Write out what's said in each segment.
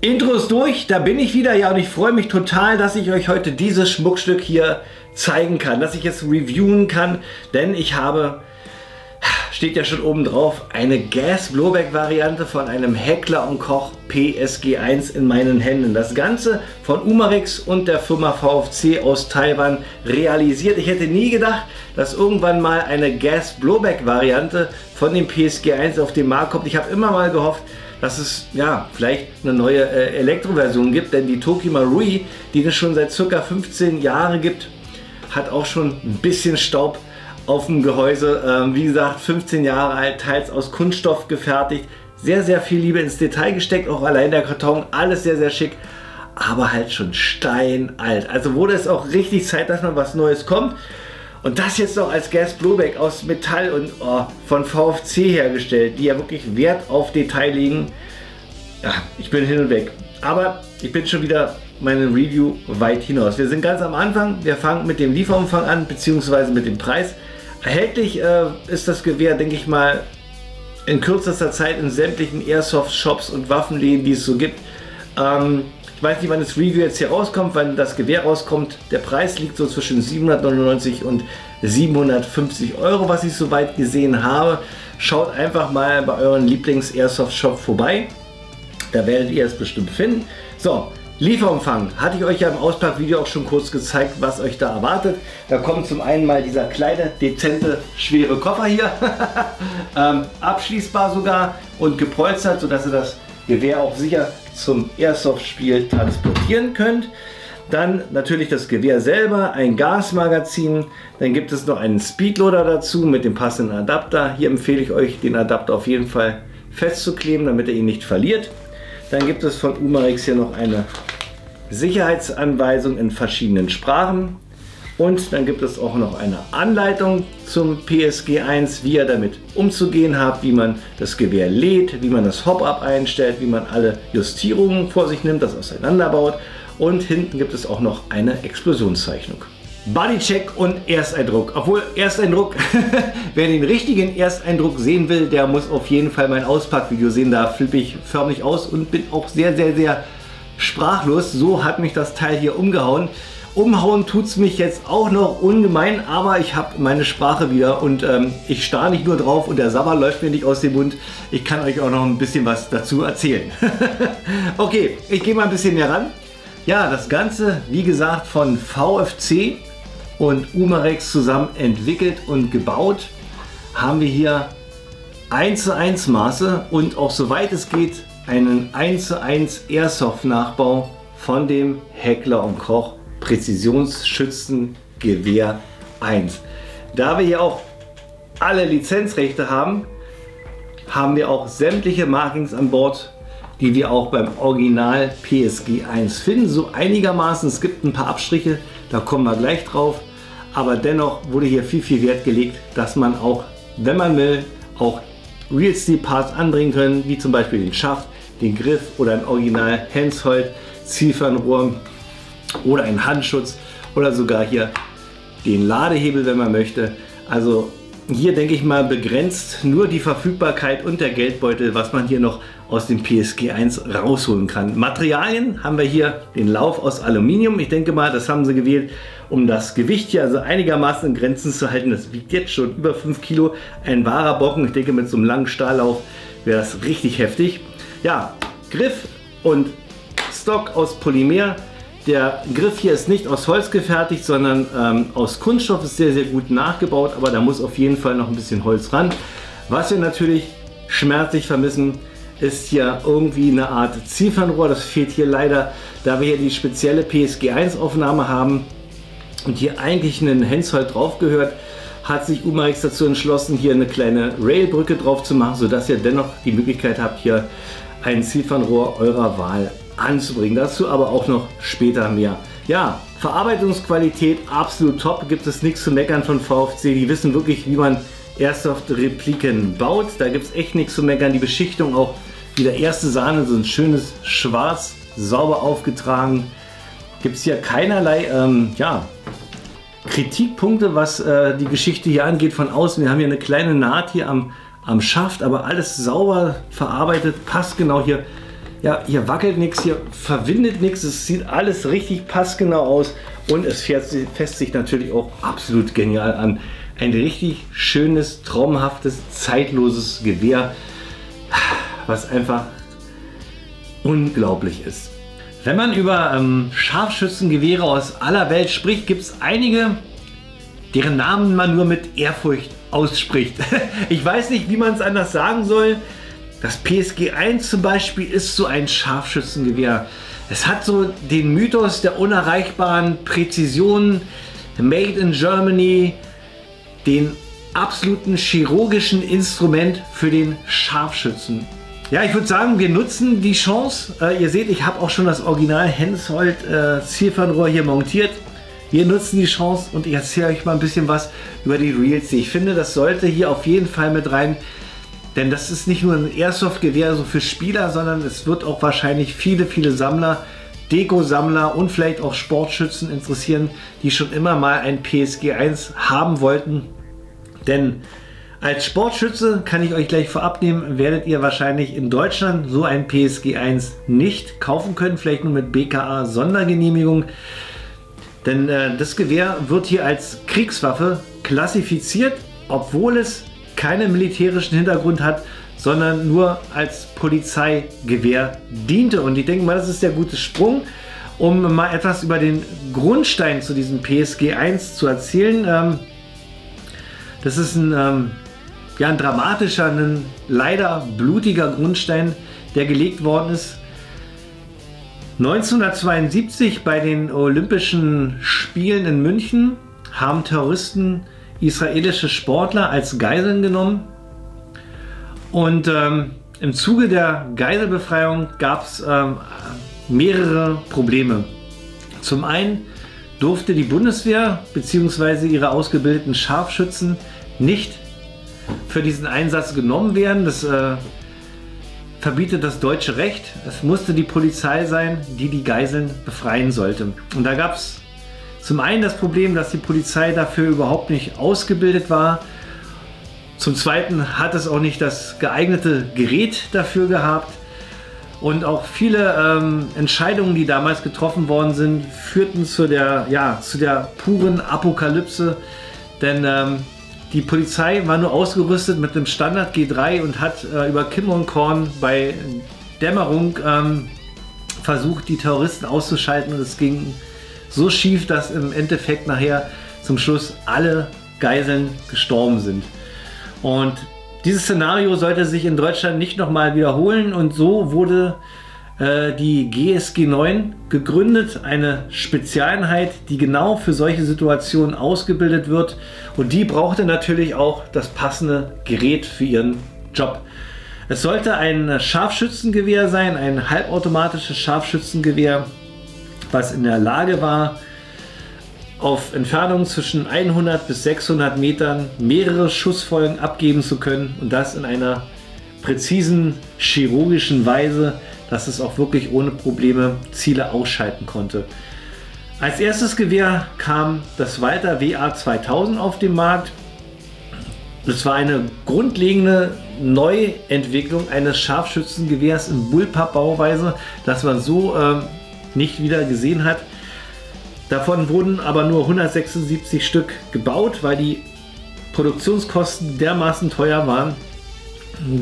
Intro ist durch, da bin ich wieder, ja, und ich freue mich total, dass ich euch heute dieses Schmuckstück hier zeigen kann, dass ich es reviewen kann, denn ich habe, steht ja schon oben drauf, eine Gas Blowback Variante von einem Heckler & Koch PSG1 in meinen Händen. Das Ganze von Umarex und der Firma VFC aus Taiwan realisiert. Ich hätte nie gedacht, dass irgendwann mal eine Gas Blowback Variante von dem PSG1 auf den Markt kommt. Ich habe immer mal gehofft, dass es ja vielleicht eine neue Elektroversion gibt, denn die Toki Marui, die es schon seit ca. 15 Jahren gibt, hat auch schon ein bisschen Staub auf dem Gehäuse. Wie gesagt, 15 Jahre alt, teils aus Kunststoff gefertigt. Sehr, sehr viel Liebe ins Detail gesteckt, auch allein der Karton, alles sehr, sehr schick, aber halt schon steinalt. Also wurde es auch richtig Zeit, dass mal was Neues kommt. Und das jetzt noch als Gas Blowback aus Metall und von VFC hergestellt, die ja wirklich Wert auf Detail legen. Ja, ich bin hin und weg. Aber ich bin schon wieder meine Review weit hinaus. Wir sind ganz am Anfang. Wir fangen mit dem Lieferumfang an, beziehungsweise mit dem Preis. Erhältlich ist das Gewehr, denke ich mal, in kürzester Zeit in sämtlichen Airsoft-Shops und Waffenläden, die es so gibt. Ich weiß nicht, wann das Review jetzt hier rauskommt, wann das Gewehr rauskommt. Der Preis liegt so zwischen 799 und 750 Euro, was ich soweit gesehen habe. Schaut einfach mal bei euren Lieblings-Airsoft-Shop vorbei. Da werdet ihr es bestimmt finden. So, Lieferumfang hatte ich euch ja im Auspackvideo auch schon kurz gezeigt, was euch da erwartet. Da kommt zum einen mal dieser kleine, dezente, schwere Koffer hier. Abschließbar sogar und gepolstert, sodass ihr das Gewehr auch sicher zum Airsoft-Spiel transportieren könnt. Dann natürlich das Gewehr selber, ein Gasmagazin, dann gibt es noch einen Speedloader dazu mit dem passenden Adapter. Hier empfehle ich euch, den Adapter auf jeden Fall festzukleben, damit ihr ihn nicht verliert. Dann gibt es von Umarex hier noch eine Sicherheitsanweisung in verschiedenen Sprachen. Und dann gibt es auch noch eine Anleitung zum PSG1, wie ihr damit umzugehen habt, wie man das Gewehr lädt, wie man das Hop-Up einstellt, wie man alle Justierungen vor sich nimmt, das auseinanderbaut. Und hinten gibt es auch noch eine Explosionszeichnung. Bodycheck und Ersteindruck. Obwohl Ersteindruck, wer den richtigen Ersteindruck sehen will, der muss auf jeden Fall mein Auspackvideo sehen. Da flippe ich förmlich aus und bin auch sehr, sehr, sehr sprachlos. So hat mich das Teil hier umgehauen. Umhauen tut es mich jetzt auch noch ungemein, aber ich habe meine Sprache wieder und ich starre nicht nur drauf und der Sabber läuft mir nicht aus dem Mund. Ich kann euch auch noch ein bisschen was dazu erzählen. Okay, ich gehe mal ein bisschen näher ran. Ja, das Ganze, wie gesagt, von VFC und Umarex zusammen entwickelt und gebaut. Haben wir hier 1:1 Maße und auch soweit es geht einen 1:1 Airsoft Nachbau von dem Heckler & Koch Präzisionsschützengewehr 1. Da wir hier auch alle Lizenzrechte haben, haben wir auch sämtliche Markings an Bord, die wir auch beim Original PSG1 finden. So einigermaßen, es gibt ein paar Abstriche, da kommen wir gleich drauf. Aber dennoch wurde hier viel, viel Wert gelegt, dass man auch, wenn man will, auch Real Steel Parts anbringen können, wie zum Beispiel den Schaft, den Griff oder ein Original Hensoldt Zielfernrohr oder ein Handschutz oder sogar hier den Ladehebel, wenn man möchte. Also hier denke ich mal begrenzt nur die Verfügbarkeit und der Geldbeutel, was man hier noch aus dem PSG 1 rausholen kann. Materialien haben wir hier den Lauf aus Aluminium. Ich denke mal, das haben sie gewählt, um das Gewicht hier also einigermaßen in Grenzen zu halten. Das wiegt jetzt schon über 5 Kilo. Ein wahrer Brocken. Ich denke, mit so einem langen Stahllauf wäre das richtig heftig. Ja, Griff und Stock aus Polymer. Der Griff hier ist nicht aus Holz gefertigt, sondern aus Kunststoff, ist sehr, sehr gut nachgebaut, aber da muss auf jeden Fall noch ein bisschen Holz ran. Was wir natürlich schmerzlich vermissen, ist hier irgendwie eine Art Zielfernrohr. Das fehlt hier leider, da wir hier die spezielle PSG 1 Aufnahme haben und hier eigentlich ein Hensoldt drauf gehört, hat sich Umarex dazu entschlossen, hier eine kleine Railbrücke drauf zu machen, sodass ihr dennoch die Möglichkeit habt, hier ein Zielfernrohr eurer Wahl anzubringen. Dazu aber auch noch später mehr. Ja, Verarbeitungsqualität absolut top, gibt es nichts zu meckern von VfC. Die wissen wirklich, wie man Airsoft-Repliken baut. Da gibt es echt nichts zu meckern. Die Beschichtung auch wieder erste Sahne, so ein schönes Schwarz, sauber aufgetragen. Gibt es hier keinerlei ja, Kritikpunkte, was die Geschichte hier angeht von außen. Wir haben hier eine kleine Naht hier am Schaft, aber alles sauber verarbeitet, passt genau hier. Ja, hier wackelt nichts, hier verwindet nichts, es sieht alles richtig passgenau aus und es fässt sich natürlich auch absolut genial an. Ein richtig schönes, traumhaftes, zeitloses Gewehr, was einfach unglaublich ist. Wenn man über Scharfschützengewehre aus aller Welt spricht, gibt es einige, deren Namen man nur mit Ehrfurcht ausspricht. Ich weiß nicht, wie man es anders sagen soll. Das PSG 1 zum Beispiel ist so ein Scharfschützengewehr. Es hat so den Mythos der unerreichbaren Präzision, Made in Germany, den absoluten chirurgischen Instrument für den Scharfschützen. Ja, ich würde sagen, wir nutzen die Chance. Ihr seht, ich habe auch schon das Original Hensoldt Zielfernrohr hier montiert. Wir nutzen die Chance und ich erzähle euch mal ein bisschen was über die Reels. Ich finde, das sollte hier auf jeden Fall mit rein. Denn das ist nicht nur ein Airsoft-Gewehr so für Spieler, sondern es wird auch wahrscheinlich viele, viele Sammler, Deko-Sammler und vielleicht auch Sportschützen interessieren, die schon immer mal ein PSG 1 haben wollten. Denn als Sportschütze, kann ich euch gleich vorab nehmen, werdet ihr wahrscheinlich in Deutschland so ein PSG 1 nicht kaufen können, vielleicht nur mit BKA Sondergenehmigung. Denn das Gewehr wird hier als Kriegswaffe klassifiziert, obwohl es keinen militärischen Hintergrund hat, sondern nur als Polizeigewehr diente. Und ich denke mal, das ist der gute Sprung, um mal etwas über den Grundstein zu diesem PSG 1 zu erzählen. Das ist ein dramatischer, ein leider blutiger Grundstein, der gelegt worden ist. 1972 bei den Olympischen Spielen in München haben Terroristen israelische Sportler als Geiseln genommen und im Zuge der Geiselbefreiung gab es mehrere Probleme. Zum einen durfte die Bundeswehr bzw. ihre ausgebildeten Scharfschützen nicht für diesen Einsatz genommen werden. Das verbietet das deutsche Recht. Es musste die Polizei sein, die die Geiseln befreien sollte. Und da gab es zum einen das Problem, dass die Polizei dafür überhaupt nicht ausgebildet war. Zum zweiten hat es auch nicht das geeignete Gerät dafür gehabt. Und auch viele Entscheidungen, die damals getroffen worden sind, führten zu der puren Apokalypse. Denn die Polizei war nur ausgerüstet mit dem Standard G3 und hat über Kim und Korn bei Dämmerung versucht, die Terroristen auszuschalten. Und es ging so schief, dass im Endeffekt nachher zum Schluss alle Geiseln gestorben sind. Und dieses Szenario sollte sich in Deutschland nicht nochmal wiederholen und so wurde die GSG 9 gegründet, eine Spezialeinheit, die genau für solche Situationen ausgebildet wird und die brauchte natürlich auch das passende Gerät für ihren Job. Es sollte ein Scharfschützengewehr sein, ein halbautomatisches Scharfschützengewehr, was in der Lage war, auf Entfernungen zwischen 100 bis 600 Metern mehrere Schussfolgen abgeben zu können und das in einer präzisen chirurgischen Weise, dass es auch wirklich ohne Probleme Ziele ausschalten konnte. Als erstes Gewehr kam das Walther WA 2000 auf den Markt. Das war eine grundlegende Neuentwicklung eines Scharfschützengewehrs in Bullpup-Bauweise, das man so nicht wieder gesehen hat. Davon wurden aber nur 176 Stück gebaut, weil die Produktionskosten dermaßen teuer waren,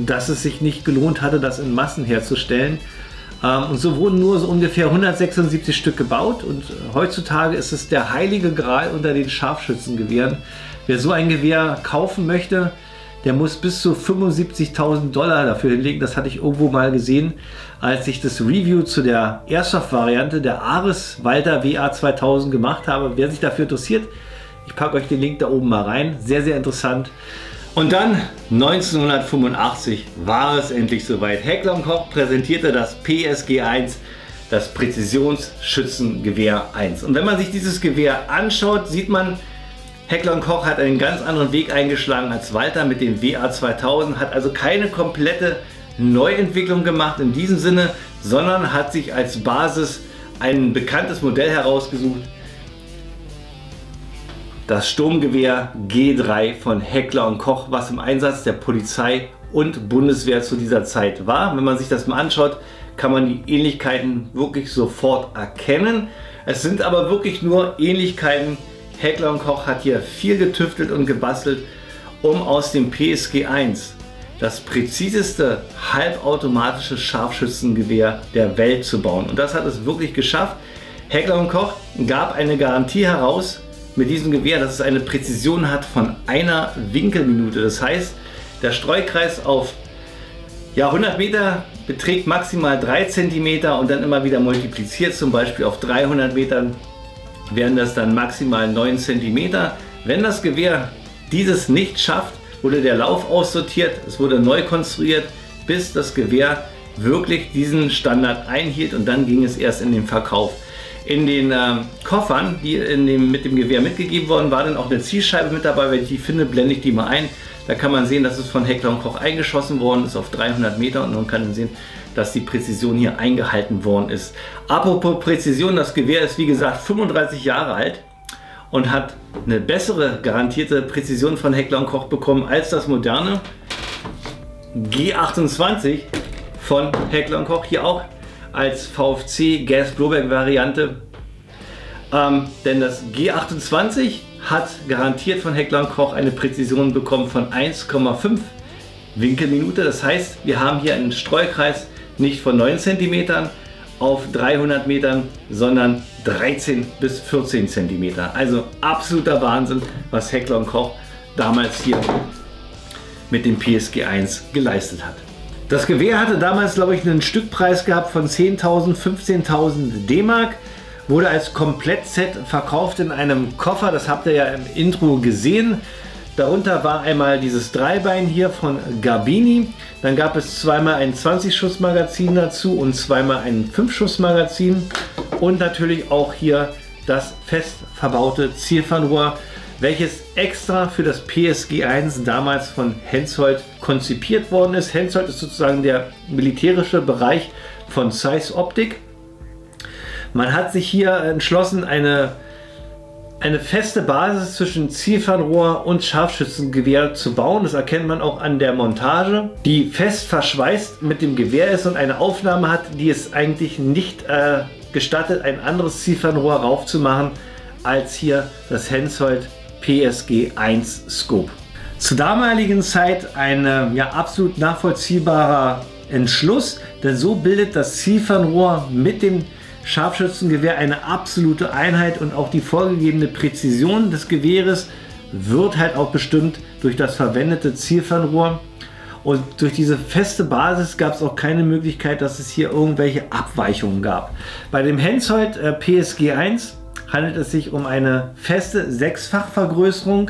dass es sich nicht gelohnt hatte, das in Massen herzustellen. Und so wurden nur so ungefähr 176 Stück gebaut, und heutzutage ist es der heilige Gral unter den Scharfschützengewehren. Wer so ein Gewehr kaufen möchte, der muss bis zu 75.000 Dollar dafür hinlegen. Das hatte ich irgendwo mal gesehen, als ich das Review zu der Airsoft-Variante der Ares Walther WA 2000 gemacht habe. Wer sich dafür interessiert, ich packe euch den Link da oben mal rein. Sehr, sehr interessant. Und dann 1985 war es endlich soweit. Heckler & Koch präsentierte das PSG 1, das Präzisionsschützengewehr 1. Und wenn man sich dieses Gewehr anschaut, sieht man, Heckler & Koch hat einen ganz anderen Weg eingeschlagen als Walther mit dem WA 2000, hat also keine komplette Neuentwicklung gemacht in diesem Sinne, sondern hat sich als Basis ein bekanntes Modell herausgesucht, das Sturmgewehr G3 von Heckler & Koch, was im Einsatz der Polizei und Bundeswehr zu dieser Zeit war. Wenn man sich das mal anschaut, kann man die Ähnlichkeiten wirklich sofort erkennen. Es sind aber wirklich nur Ähnlichkeiten. Heckler & Koch hat hier viel getüftelt und gebastelt, um aus dem PSG 1 das präziseste halbautomatische Scharfschützengewehr der Welt zu bauen. Und das hat es wirklich geschafft. Heckler & Koch gab eine Garantie heraus mit diesem Gewehr, dass es eine Präzision hat von einer Winkelminute. Das heißt, der Streukreis auf 100 Meter beträgt maximal 3 cm und dann immer wieder multipliziert, zum Beispiel auf 300 Metern wären das dann maximal 9 cm. Wenn das Gewehr dieses nicht schafft, wurde der Lauf aussortiert, es wurde neu konstruiert, bis das Gewehr wirklich diesen Standard einhielt, und dann ging es erst in den Verkauf. In den Koffern, die mit dem Gewehr mitgegeben worden, war dann auch eine Zielscheibe mit dabei. Wenn ich die finde, blende ich die mal ein. Da kann man sehen, dass es von Heckler & Koch eingeschossen worden ist auf 300 Meter, und man kann sehen, dass die Präzision hier eingehalten worden ist. Apropos Präzision, das Gewehr ist wie gesagt 35 Jahre alt und hat eine bessere garantierte Präzision von Heckler & Koch bekommen als das moderne G28 von Heckler & Koch, hier auch als VFC Gas Blowback Variante. Denn das G28 hat garantiert von Heckler & Koch eine Präzision bekommen von 1,5 Winkelminute. Das heißt, wir haben hier einen Streukreis nicht von 9 cm auf 300 Metern, sondern 13 bis 14 cm. Also absoluter Wahnsinn, was Heckler & Koch damals hier mit dem PSG 1 geleistet hat. Das Gewehr hatte damals, glaube ich, einen Stückpreis gehabt von 10.000, 15.000 D-Mark. Wurde als Komplettset verkauft in einem Koffer, das habt ihr ja im Intro gesehen. Darunter war einmal dieses Dreibein hier von Gabini. Dann gab es zweimal ein 20-Schuss Magazin dazu und zweimal ein 5-Schuss Magazin. Und natürlich auch hier das fest verbaute Zielfernrohr, welches extra für das PSG 1 damals von Hensoldt konzipiert worden ist. Hensoldt ist sozusagen der militärische Bereich von Zeiss Optik. Man hat sich hier entschlossen, eine feste Basis zwischen Zielfernrohr und Scharfschützengewehr zu bauen. Das erkennt man auch an der Montage, die fest verschweißt mit dem Gewehr ist und eine Aufnahme hat, die es eigentlich nicht gestattet, ein anderes Zielfernrohr raufzumachen als hier das Hensoldt PSG 1 Scope. Zur damaligen Zeit ein absolut nachvollziehbarer Entschluss, denn so bildet das Zielfernrohr mit dem Scharfschützengewehr eine absolute Einheit, und auch die vorgegebene Präzision des Gewehres wird halt auch bestimmt durch das verwendete Zielfernrohr, und durch diese feste Basis gab es auch keine Möglichkeit, dass es hier irgendwelche Abweichungen gab. Bei dem Hensoldt PSG 1 handelt es sich um eine feste 6-fach-Vergrößerung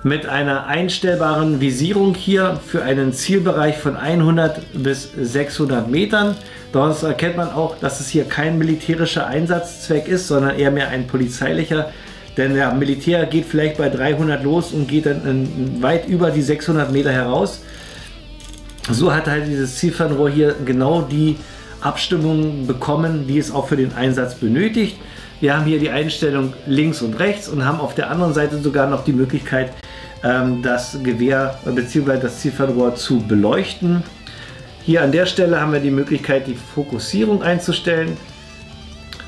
mit einer einstellbaren Visierung hier für einen Zielbereich von 100 bis 600 Metern. Daraus erkennt man auch, dass es hier kein militärischer Einsatzzweck ist, sondern eher mehr ein polizeilicher. Denn der Militär geht vielleicht bei 300 los und geht dann weit über die 600 Meter heraus. So hat halt dieses Zielfernrohr hier genau die Abstimmungen bekommen, die es auch für den Einsatz benötigt. Wir haben hier die Einstellung links und rechts und haben auf der anderen Seite sogar noch die Möglichkeit, das Gewehr bzw. das Zielfernrohr zu beleuchten. Hier an der Stelle haben wir die Möglichkeit, die Fokussierung einzustellen.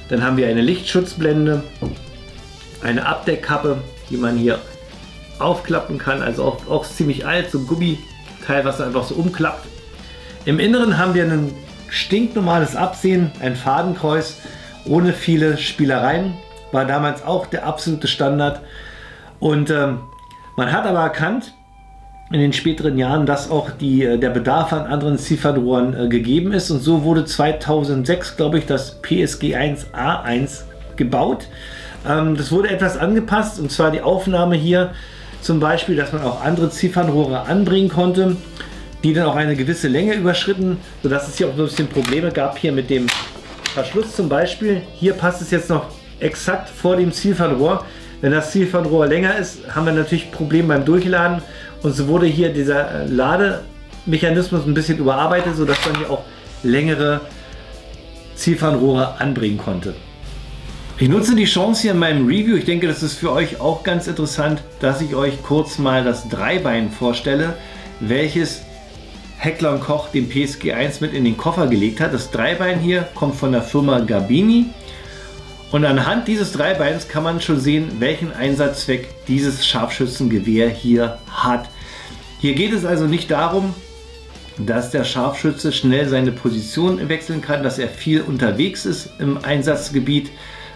Dann haben wir eine Lichtschutzblende, eine Abdeckkappe, die man hier aufklappen kann, also auch ziemlich alt, so ein Gummiteil, was einfach so umklappt. Im Inneren haben wir ein stinknormales Absehen, ein Fadenkreuz ohne viele Spielereien, war damals auch der absolute Standard. Und man hat aber erkannt in den späteren Jahren, dass auch der Bedarf an anderen Zielfernrohren gegeben ist, und so wurde 2006, glaube ich, das PSG-1A1 gebaut. Das wurde etwas angepasst, und zwar die Aufnahme hier zum Beispiel, dass man auch andere Zielfernrohre anbringen konnte, die dann auch eine gewisse Länge überschritten, sodass es hier auch so ein bisschen Probleme gab hier mit dem Verschluss zum Beispiel. Hier passt es jetzt noch exakt vor dem Zielfernrohr. Wenn das Zielfernrohr länger ist, haben wir natürlich Probleme beim Durchladen, und so wurde hier dieser Lademechanismus ein bisschen überarbeitet, sodass man hier auch längere Zielfernrohre anbringen konnte. Ich nutze die Chance hier in meinem Review, ich denke, das ist für euch auch ganz interessant, dass ich euch kurz mal das Dreibein vorstelle, welches Heckler & Koch den PSG-1 mit in den Koffer gelegt hat. Das Dreibein hier kommt von der Firma Gabini, und anhand dieses Dreibeins kann man schon sehen, welchen Einsatzzweck dieses Scharfschützengewehr hier hat. Hier geht es also nicht darum, dass der Scharfschütze schnell seine Position wechseln kann, dass er viel unterwegs ist im Einsatzgebiet,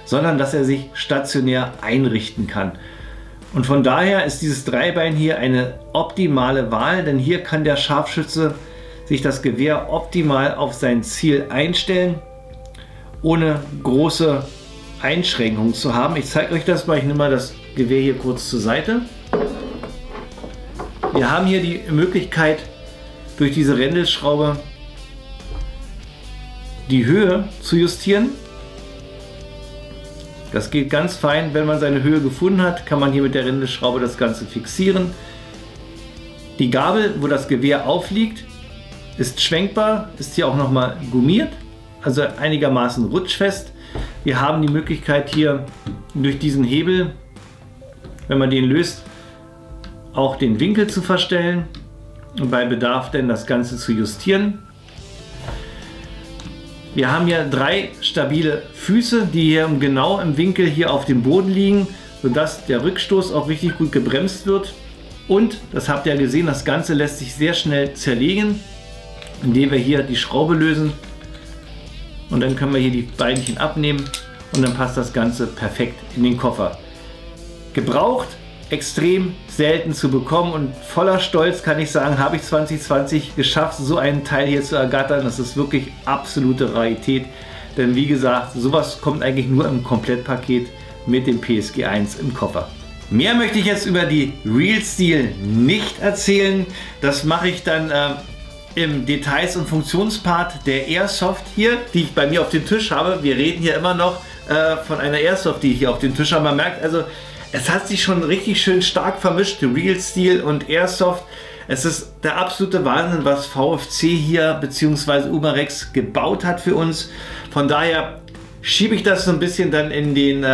sondern dass er sich stationär einrichten kann. Und von daher ist dieses Dreibein hier eine optimale Wahl, denn hier kann der Scharfschütze sich das Gewehr optimal auf sein Ziel einstellen, ohne große Einschränkungen zu haben. Ich zeige euch das mal, ich nehme mal das Gewehr hier kurz zur Seite. Wir haben hier die Möglichkeit, durch diese Rändelschraube die Höhe zu justieren. Das geht ganz fein. Wenn man seine Höhe gefunden hat, kann man hier mit der Rändelschraube das Ganze fixieren. Die Gabel, wo das Gewehr aufliegt, ist schwenkbar, ist hier auch nochmal gummiert, also einigermaßen rutschfest. Wir haben die Möglichkeit hier durch diesen Hebel, wenn man den löst, auch den Winkel zu verstellen und bei Bedarf dann das Ganze zu justieren. Wir haben hier 3 stabile Füße, die hier genau im Winkel hier auf dem Boden liegen, sodass der Rückstoß auch richtig gut gebremst wird. Und, das habt ihr gesehen, das Ganze lässt sich sehr schnell zerlegen, indem wir hier die Schraube lösen. Und dann können wir hier die Beinchen abnehmen und dann passt das Ganze perfekt in den Koffer. Gebraucht, extrem selten zu bekommen, und voller Stolz kann ich sagen, habe ich 2020 geschafft, so einen Teil hier zu ergattern. Das ist wirklich absolute Rarität, denn wie gesagt, sowas kommt eigentlich nur im Komplettpaket mit dem PSG-1 im Koffer. Mehr möchte ich jetzt über die Real Steel nicht erzählen. Das mache ich dann im Details- und Funktionspart der Airsoft hier, die ich bei mir auf dem Tisch habe. Wir reden hier immer noch von einer Airsoft, die ich hier auf dem Tisch habe. Man merkt also, es hat sich schon richtig schön stark vermischt, Real Steel und Airsoft. Es ist der absolute Wahnsinn, was VFC hier bzw. Umarex gebaut hat für uns. Von daher schiebe ich das so ein bisschen dann in den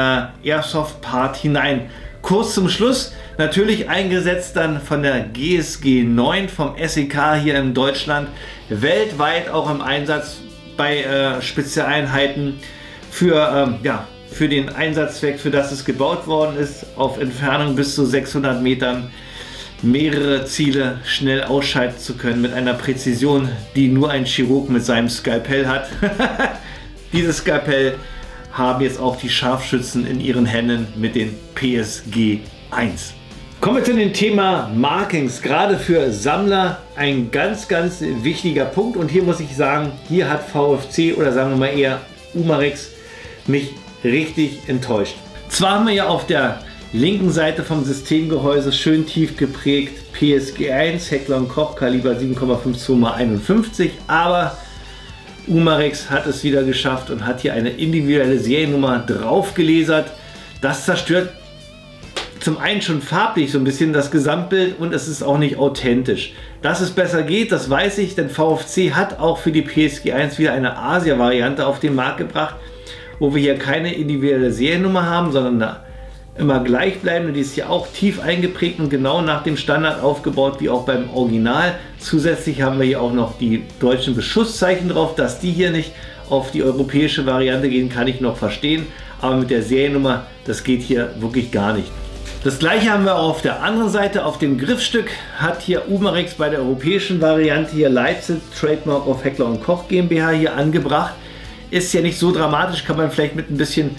Airsoft-Part hinein. Kurz zum Schluss, natürlich eingesetzt dann von der GSG 9 vom SEK hier in Deutschland, weltweit auch im Einsatz bei Spezialeinheiten für den Einsatzzweck, für das es gebaut worden ist, auf Entfernung bis zu 600 Metern mehrere Ziele schnell ausschalten zu können mit einer Präzision, die nur ein Chirurg mit seinem Skalpell hat. Dieses Skalpell haben jetzt auch die Scharfschützen in ihren Händen mit den PSG 1. Kommen wir zu dem Thema Markings, gerade für Sammler ein ganz, ganz wichtiger Punkt, und hier muss ich sagen, hier hat VFC oder sagen wir mal eher Umarex mich richtig enttäuscht. Zwar haben wir ja auf der linken Seite vom Systemgehäuse schön tief geprägt PSG 1, Heckler & Koch, Kaliber 7,52x51, aber Umarex hat es wieder geschafft und hat hier eine individuelle Seriennummer drauf gelasert. Das zerstört zum einen schon farblich so ein bisschen das Gesamtbild und es ist auch nicht authentisch. Dass es besser geht, das weiß ich, denn VFC hat auch für die PSG 1 wieder eine Asia-Variante auf den Markt gebracht, wo wir hier keine individuelle Seriennummer haben, sondern eine immer gleichbleibende. Die ist hier auch tief eingeprägt und genau nach dem Standard aufgebaut wie auch beim Original. Zusätzlich haben wir hier auch noch die deutschen Beschusszeichen drauf. Dass die hier nicht auf die europäische Variante gehen, kann ich noch verstehen, aber mit der Seriennummer, das geht hier wirklich gar nicht. Das gleiche haben wir auch auf der anderen Seite. Auf dem Griffstück hat hier Umarex bei der europäischen Variante hier Leipzig Trademark of Heckler & Koch GmbH hier angebracht. Ist ja nicht so dramatisch, kann man vielleicht mit ein bisschen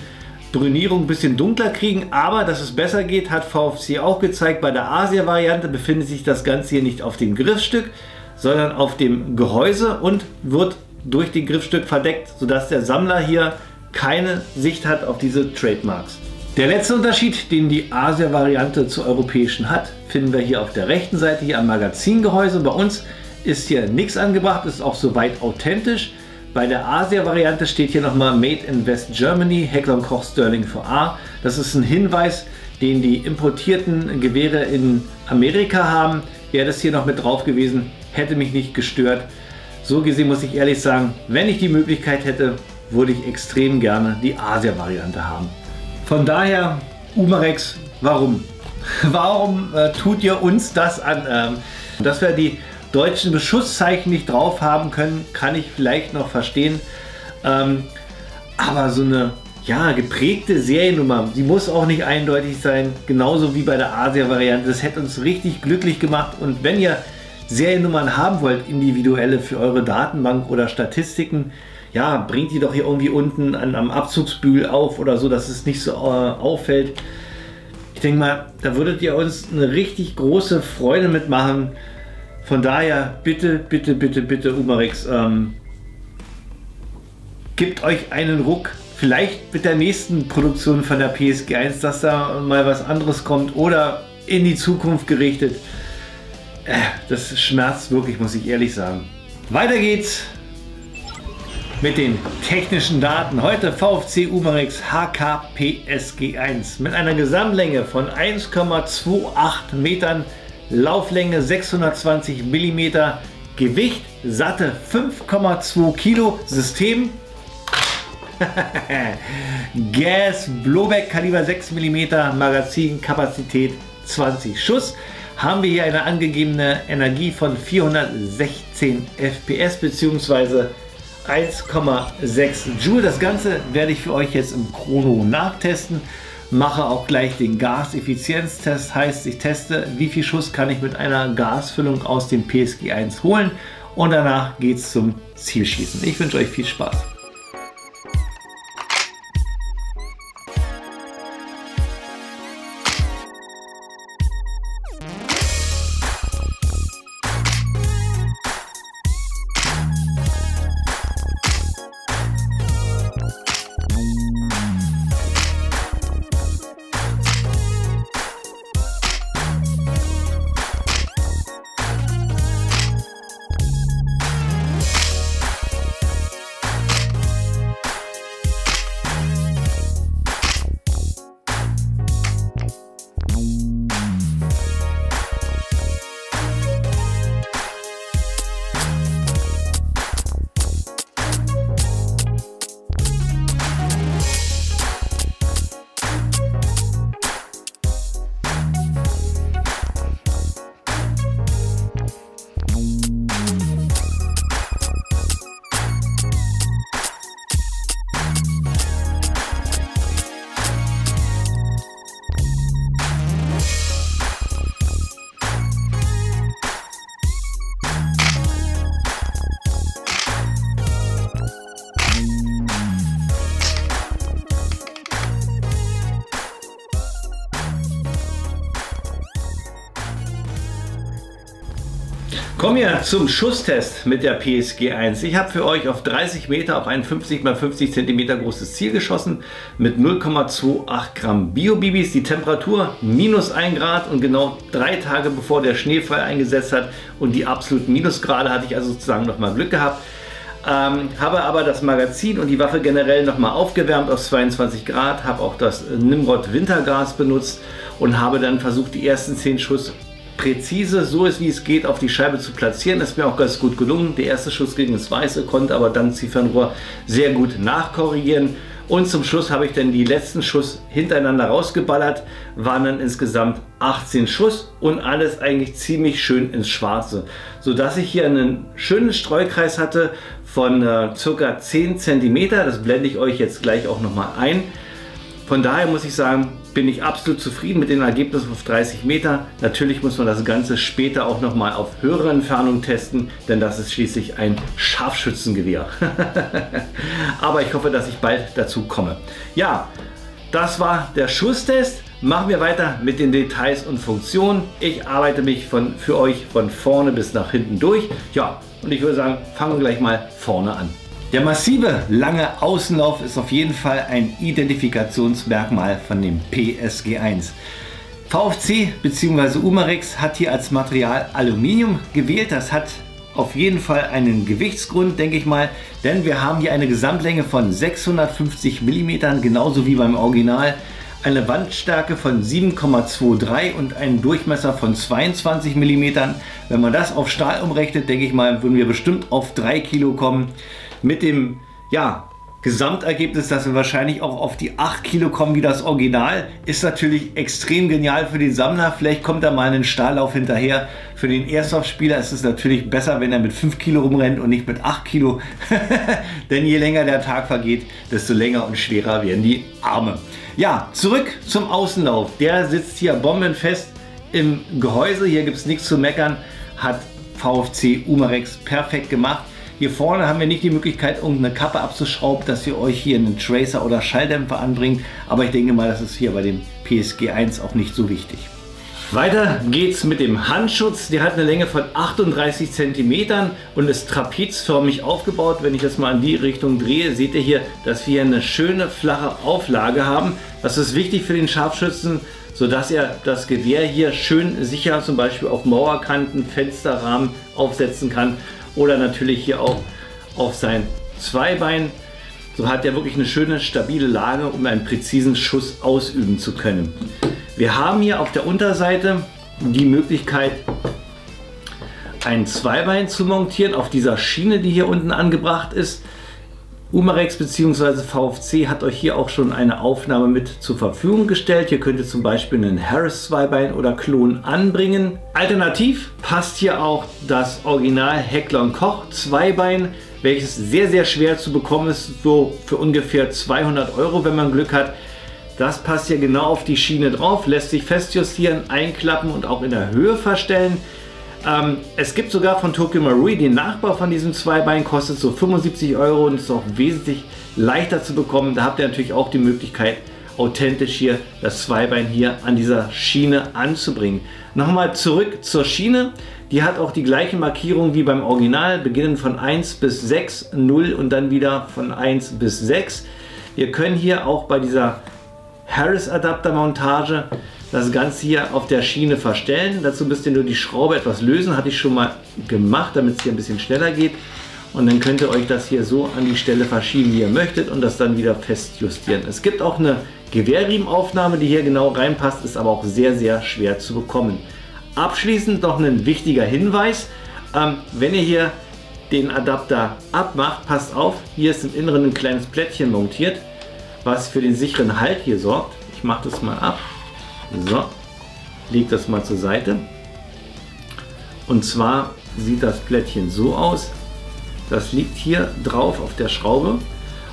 Brünierung ein bisschen dunkler kriegen, aber dass es besser geht, hat VFC auch gezeigt. Bei der Asia-Variante befindet sich das Ganze hier nicht auf dem Griffstück, sondern auf dem Gehäuse und wird durch den Griffstück verdeckt, sodass der Sammler hier keine Sicht hat auf diese Trademarks. Der letzte Unterschied, den die Asia-Variante zur europäischen hat, finden wir hier auf der rechten Seite hier am Magazingehäuse. Bei uns ist hier nichts angebracht, ist auch soweit authentisch. Bei der Asia-Variante steht hier nochmal Made in West Germany, Heckler & Koch Sterling VR. Das ist ein Hinweis, den die importierten Gewehre in Amerika haben. Wäre das hier noch mit drauf gewesen, hätte mich nicht gestört. So gesehen muss ich ehrlich sagen, wenn ich die Möglichkeit hätte, würde ich extrem gerne die Asia-Variante haben. Von daher, Umarex, warum? Warum tut ihr uns das an? Dass wir die deutschen Beschusszeichen nicht drauf haben können, kann ich vielleicht noch verstehen. Aber so eine geprägte Seriennummer, die muss auch nicht eindeutig sein, genauso wie bei der Asia-Variante. Das hätte uns richtig glücklich gemacht. Und wenn ihr Seriennummern haben wollt, individuelle für eure Datenbank oder Statistiken, ja, bringt die doch hier irgendwie unten am Abzugsbügel auf oder so, dass es nicht so auffällt. Ich denke mal, da würdet ihr uns eine richtig große Freude mitmachen. Von daher, bitte, bitte, bitte, bitte, Umarex, gebt euch einen Ruck. Vielleicht mit der nächsten Produktion von der PSG 1, dass da mal was anderes kommt oder in die Zukunft gerichtet. Das schmerzt wirklich, muss ich ehrlich sagen. Weiter geht's mit den technischen Daten. Heute VFC Umarex HK PSG 1 mit einer Gesamtlänge von 1,28 Metern, Lauflänge 620 mm, Gewicht satte 5,2 Kilo, System Gas Blowback Kaliber 6 mm, Magazinkapazität 20 Schuss. Haben wir hier eine angegebene Energie von 416 FPS bzw. 1,6 Joule. Das Ganze werde ich für euch jetzt im Chrono nachtesten. Mache auch gleich den Gaseffizienztest. Heißt, ich teste, wie viel Schuss kann ich mit einer Gasfüllung aus dem PSG 1 holen. Und danach geht es zum Zielschießen. Ich wünsche euch viel Spaß. Kommen wir zum Schusstest mit der PSG 1. Ich habe für euch auf 30 Meter auf ein 50 x 50 cm großes Ziel geschossen mit 0,28 Gramm Bio-BBs. Die Temperatur -1 Grad und genau 3 Tage bevor der Schneefall eingesetzt hat und die absoluten Minusgrade hatte ich also sozusagen nochmal Glück gehabt. Habe aber das Magazin und die Waffe generell nochmal aufgewärmt auf 22 Grad, habe auch das Nimrod Wintergas benutzt und habe dann versucht, die ersten 10 Schuss präzise, so ist wie es geht, auf die Scheibe zu platzieren. Das ist mir auch ganz gut gelungen. Der erste Schuss gegen das Weiße, konnte aber dann Ziffernrohr sehr gut nachkorrigieren. Und zum Schluss habe ich dann die letzten Schuss hintereinander rausgeballert, waren dann insgesamt 18 Schuss und alles eigentlich ziemlich schön ins Schwarze, sodass ich hier einen schönen Streukreis hatte von ca. 10 cm. Das blende ich euch jetzt gleich auch nochmal ein. Von daher muss ich sagen, bin ich absolut zufrieden mit dem Ergebnis auf 30 Meter. Natürlich muss man das Ganze später auch nochmal auf höhere Entfernung testen, denn das ist schließlich ein Scharfschützengewehr. Aber ich hoffe, dass ich bald dazu komme. Ja, das war der Schusstest. Machen wir weiter mit den Details und Funktionen. Ich arbeite mich für euch von vorne bis nach hinten durch. Ja, und ich würde sagen, fangen wir gleich mal vorne an. Der massive, lange Außenlauf ist auf jeden Fall ein Identifikationsmerkmal von dem PSG1. VFC bzw. Umarex hat hier als Material Aluminium gewählt. Das hat auf jeden Fall einen Gewichtsgrund, denke ich mal, denn wir haben hier eine Gesamtlänge von 650 mm, genauso wie beim Original. Eine Wandstärke von 7,23 und einen Durchmesser von 22 mm. Wenn man das auf Stahl umrechnet, denke ich mal, würden wir bestimmt auf 3 Kilo kommen. Mit dem Gesamtergebnis, dass wir wahrscheinlich auch auf die 8 Kilo kommen wie das Original, ist natürlich extrem genial für den Sammler. Vielleicht kommt da mal ein Stahllauf hinterher. Für den Airsoft-Spieler ist es natürlich besser, wenn er mit 5 Kilo rumrennt und nicht mit 8 Kilo. Denn je länger der Tag vergeht, desto länger und schwerer werden die Arme. Ja, zurück zum Außenlauf. Der sitzt hier bombenfest im Gehäuse. Hier gibt es nichts zu meckern. Hat VFC Umarex perfekt gemacht. Hier vorne haben wir nicht die Möglichkeit, irgendeine Kappe abzuschrauben, dass ihr euch hier einen Tracer oder Schalldämpfer anbringt. Aber ich denke mal, das ist hier bei dem PSG1 auch nicht so wichtig. Weiter geht's mit dem Handschutz. Der hat eine Länge von 38 cm und ist trapezförmig aufgebaut. Wenn ich das mal in die Richtung drehe, seht ihr hier, dass wir eine schöne flache Auflage haben. Das ist wichtig für den Scharfschützen, sodass er das Gewehr hier schön sicher zum Beispiel auf Mauerkanten, Fensterrahmen aufsetzen kann. Oder natürlich hier auch auf sein Zweibein. So hat er wirklich eine schöne, stabile Lage, um einen präzisen Schuss ausüben zu können. Wir haben hier auf der Unterseite die Möglichkeit, ein Zweibein zu montieren auf dieser Schiene, die hier unten angebracht ist. Umarex bzw. VFC hat euch hier auch schon eine Aufnahme mit zur Verfügung gestellt. Hier könnt ihr zum Beispiel einen Harris Zweibein oder Klon anbringen. Alternativ passt hier auch das Original Heckler & Koch Zweibein, welches sehr, sehr schwer zu bekommen ist, so für ungefähr 200 €, wenn man Glück hat. Das passt hier genau auf die Schiene drauf, lässt sich festjustieren, einklappen und auch in der Höhe verstellen. Es gibt sogar von Tokyo Marui den Nachbau von diesem Zweibein, kostet so 75 € und ist auch wesentlich leichter zu bekommen. Da habt ihr natürlich auch die Möglichkeit, authentisch hier das Zweibein hier an dieser Schiene anzubringen. Nochmal zurück zur Schiene. Die hat auch die gleiche Markierung wie beim Original, beginnend von 1 bis 6, 0 und dann wieder von 1 bis 6. Wir können hier auch bei dieser Harris Adapter Montage das Ganze hier auf der Schiene verstellen. Dazu müsst ihr nur die Schraube etwas lösen, hatte ich schon mal gemacht, damit es hier ein bisschen schneller geht. Und dann könnt ihr euch das hier so an die Stelle verschieben, wie ihr möchtet und das dann wieder fest justieren. Es gibt auch eine Gewehrriemenaufnahme, die hier genau reinpasst, ist aber auch sehr, sehr schwer zu bekommen. Abschließend noch ein wichtiger Hinweis. Wenn ihr hier den Adapter abmacht, passt auf, hier ist im Inneren ein kleines Plättchen montiert, was für den sicheren Halt hier sorgt. Ich mache das mal ab. So, lege das mal zur Seite. Und zwar sieht das Plättchen so aus. Das liegt hier drauf auf der Schraube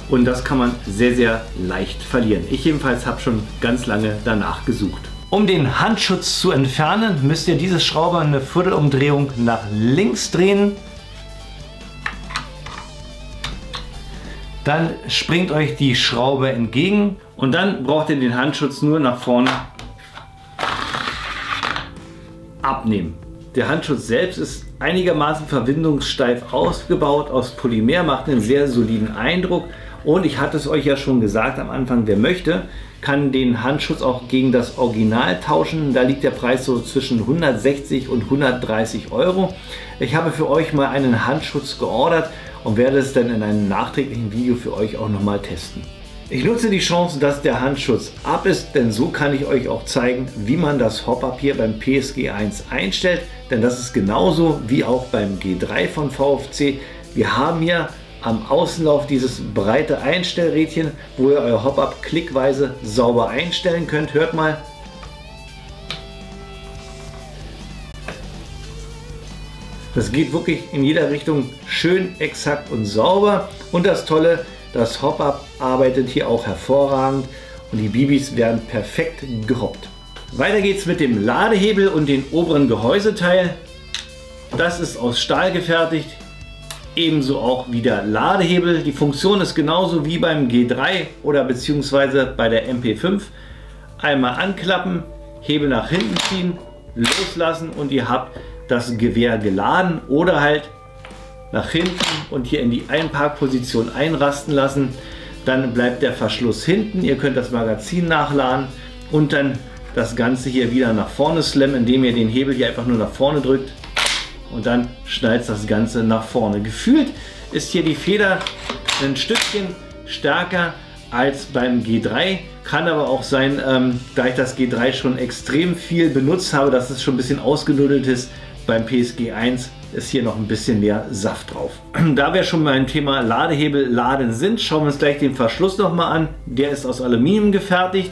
und das kann man sehr, sehr leicht verlieren. Ich jedenfalls habe schon ganz lange danach gesucht. Um den Handschutz zu entfernen, müsst ihr diese Schraube eine Viertelumdrehung nach links drehen. Dann springt euch die Schraube entgegen und dann braucht ihr den Handschutz nur nach vorne abnehmen. Der Handschutz selbst ist einigermaßen verwindungssteif ausgebaut aus Polymer, macht einen sehr soliden Eindruck und ich hatte es euch ja schon gesagt am Anfang, wer möchte, kann den Handschutz auch gegen das Original tauschen. Da liegt der Preis so zwischen 160 und 130 €. Ich habe für euch mal einen Handschutz geordert und werde es dann in einem nachträglichen Video für euch auch nochmal testen. Ich nutze die Chance, dass der Handschutz ab ist, denn so kann ich euch auch zeigen, wie man das Hop-Up hier beim PSG 1 einstellt, denn das ist genauso wie auch beim G3 von VFC. Wir haben hier am Außenlauf dieses breite Einstellrädchen, wo ihr euer Hop-Up klickweise sauber einstellen könnt. Hört mal. Das geht wirklich in jeder Richtung schön, exakt und sauber. Und das Tolle, das Hop-Up arbeitet hier auch hervorragend und die Bibis werden perfekt gehoppt. Weiter geht's mit dem Ladehebel und dem oberen Gehäuseteil. Das ist aus Stahl gefertigt, ebenso auch wie der Ladehebel. Die Funktion ist genauso wie beim G3 oder beziehungsweise bei der MP5. Einmal anklappen, Hebel nach hinten ziehen, loslassen und ihr habt das Gewehr geladen oder halt nach hinten und hier in die Einparkposition einrasten lassen. Dann bleibt der Verschluss hinten. Ihr könnt das Magazin nachladen und dann das Ganze hier wieder nach vorne slammen, indem ihr den Hebel hier einfach nur nach vorne drückt und dann schnallt das Ganze nach vorne. Gefühlt ist hier die Feder ein Stückchen stärker als beim G3. Kann aber auch sein, da ich das G3 schon extrem viel benutzt habe, dass es schon ein bisschen ausgenuddelt ist. Beim PSG 1 ist hier noch ein bisschen mehr Saft drauf. Da wir schon beim Thema Ladehebel laden sind, schauen wir uns gleich den Verschluss noch mal an. Der ist aus Aluminium gefertigt.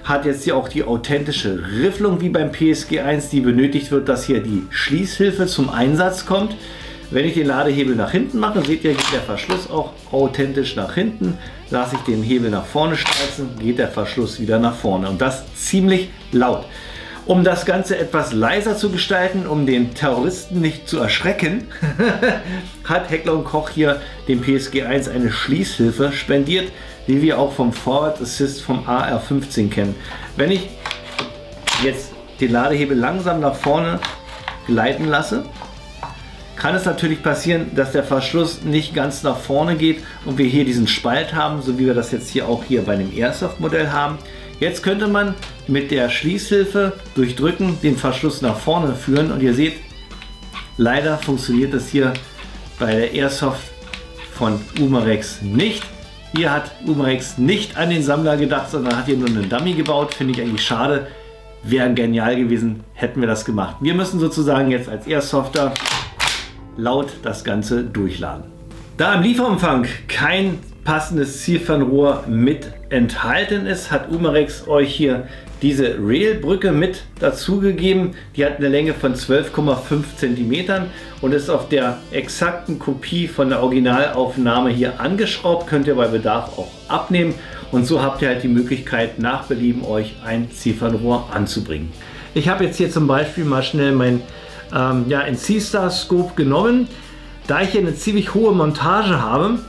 Hat jetzt hier auch die authentische Rifflung wie beim PSG 1, die benötigt wird, dass hier die Schließhilfe zum Einsatz kommt. Wenn ich den Ladehebel nach hinten mache, seht ihr, geht der Verschluss auch authentisch nach hinten. Lasse ich den Hebel nach vorne streifen, geht der Verschluss wieder nach vorne und das ziemlich laut. Um das Ganze etwas leiser zu gestalten, um den Terroristen nicht zu erschrecken, hat Heckler & Koch hier dem PSG 1 eine Schließhilfe spendiert, die wir auch vom Forward Assist vom AR-15 kennen. Wenn ich jetzt den Ladehebel langsam nach vorne gleiten lasse, kann es natürlich passieren, dass der Verschluss nicht ganz nach vorne geht und wir hier diesen Spalt haben, so wie wir das jetzt hier auch hier bei dem Airsoft-Modell haben. Jetzt könnte man mit der Schließhilfe durch Drücken den Verschluss nach vorne führen und ihr seht, leider funktioniert das hier bei der Airsoft von Umarex nicht. Hier hat Umarex nicht an den Sammler gedacht, sondern hat hier nur einen Dummy gebaut. Finde ich eigentlich schade. Wäre genial gewesen, hätten wir das gemacht. Wir müssen sozusagen jetzt als Airsofter laut das Ganze durchladen. Da im Lieferumfang kein passendes Zielfernrohr mit enthalten ist, hat Umarex euch hier diese Railbrücke mit dazu gegeben. Die hat eine Länge von 12,5 cm und ist auf der exakten Kopie von der Originalaufnahme hier angeschraubt. Könnt ihr bei Bedarf auch abnehmen und so habt ihr halt die Möglichkeit, nach Belieben euch ein Zielfernrohr anzubringen. Ich habe jetzt hier zum Beispiel mal schnell mein NC-Star Scope genommen. Da ich hier eine ziemlich hohe Montage habe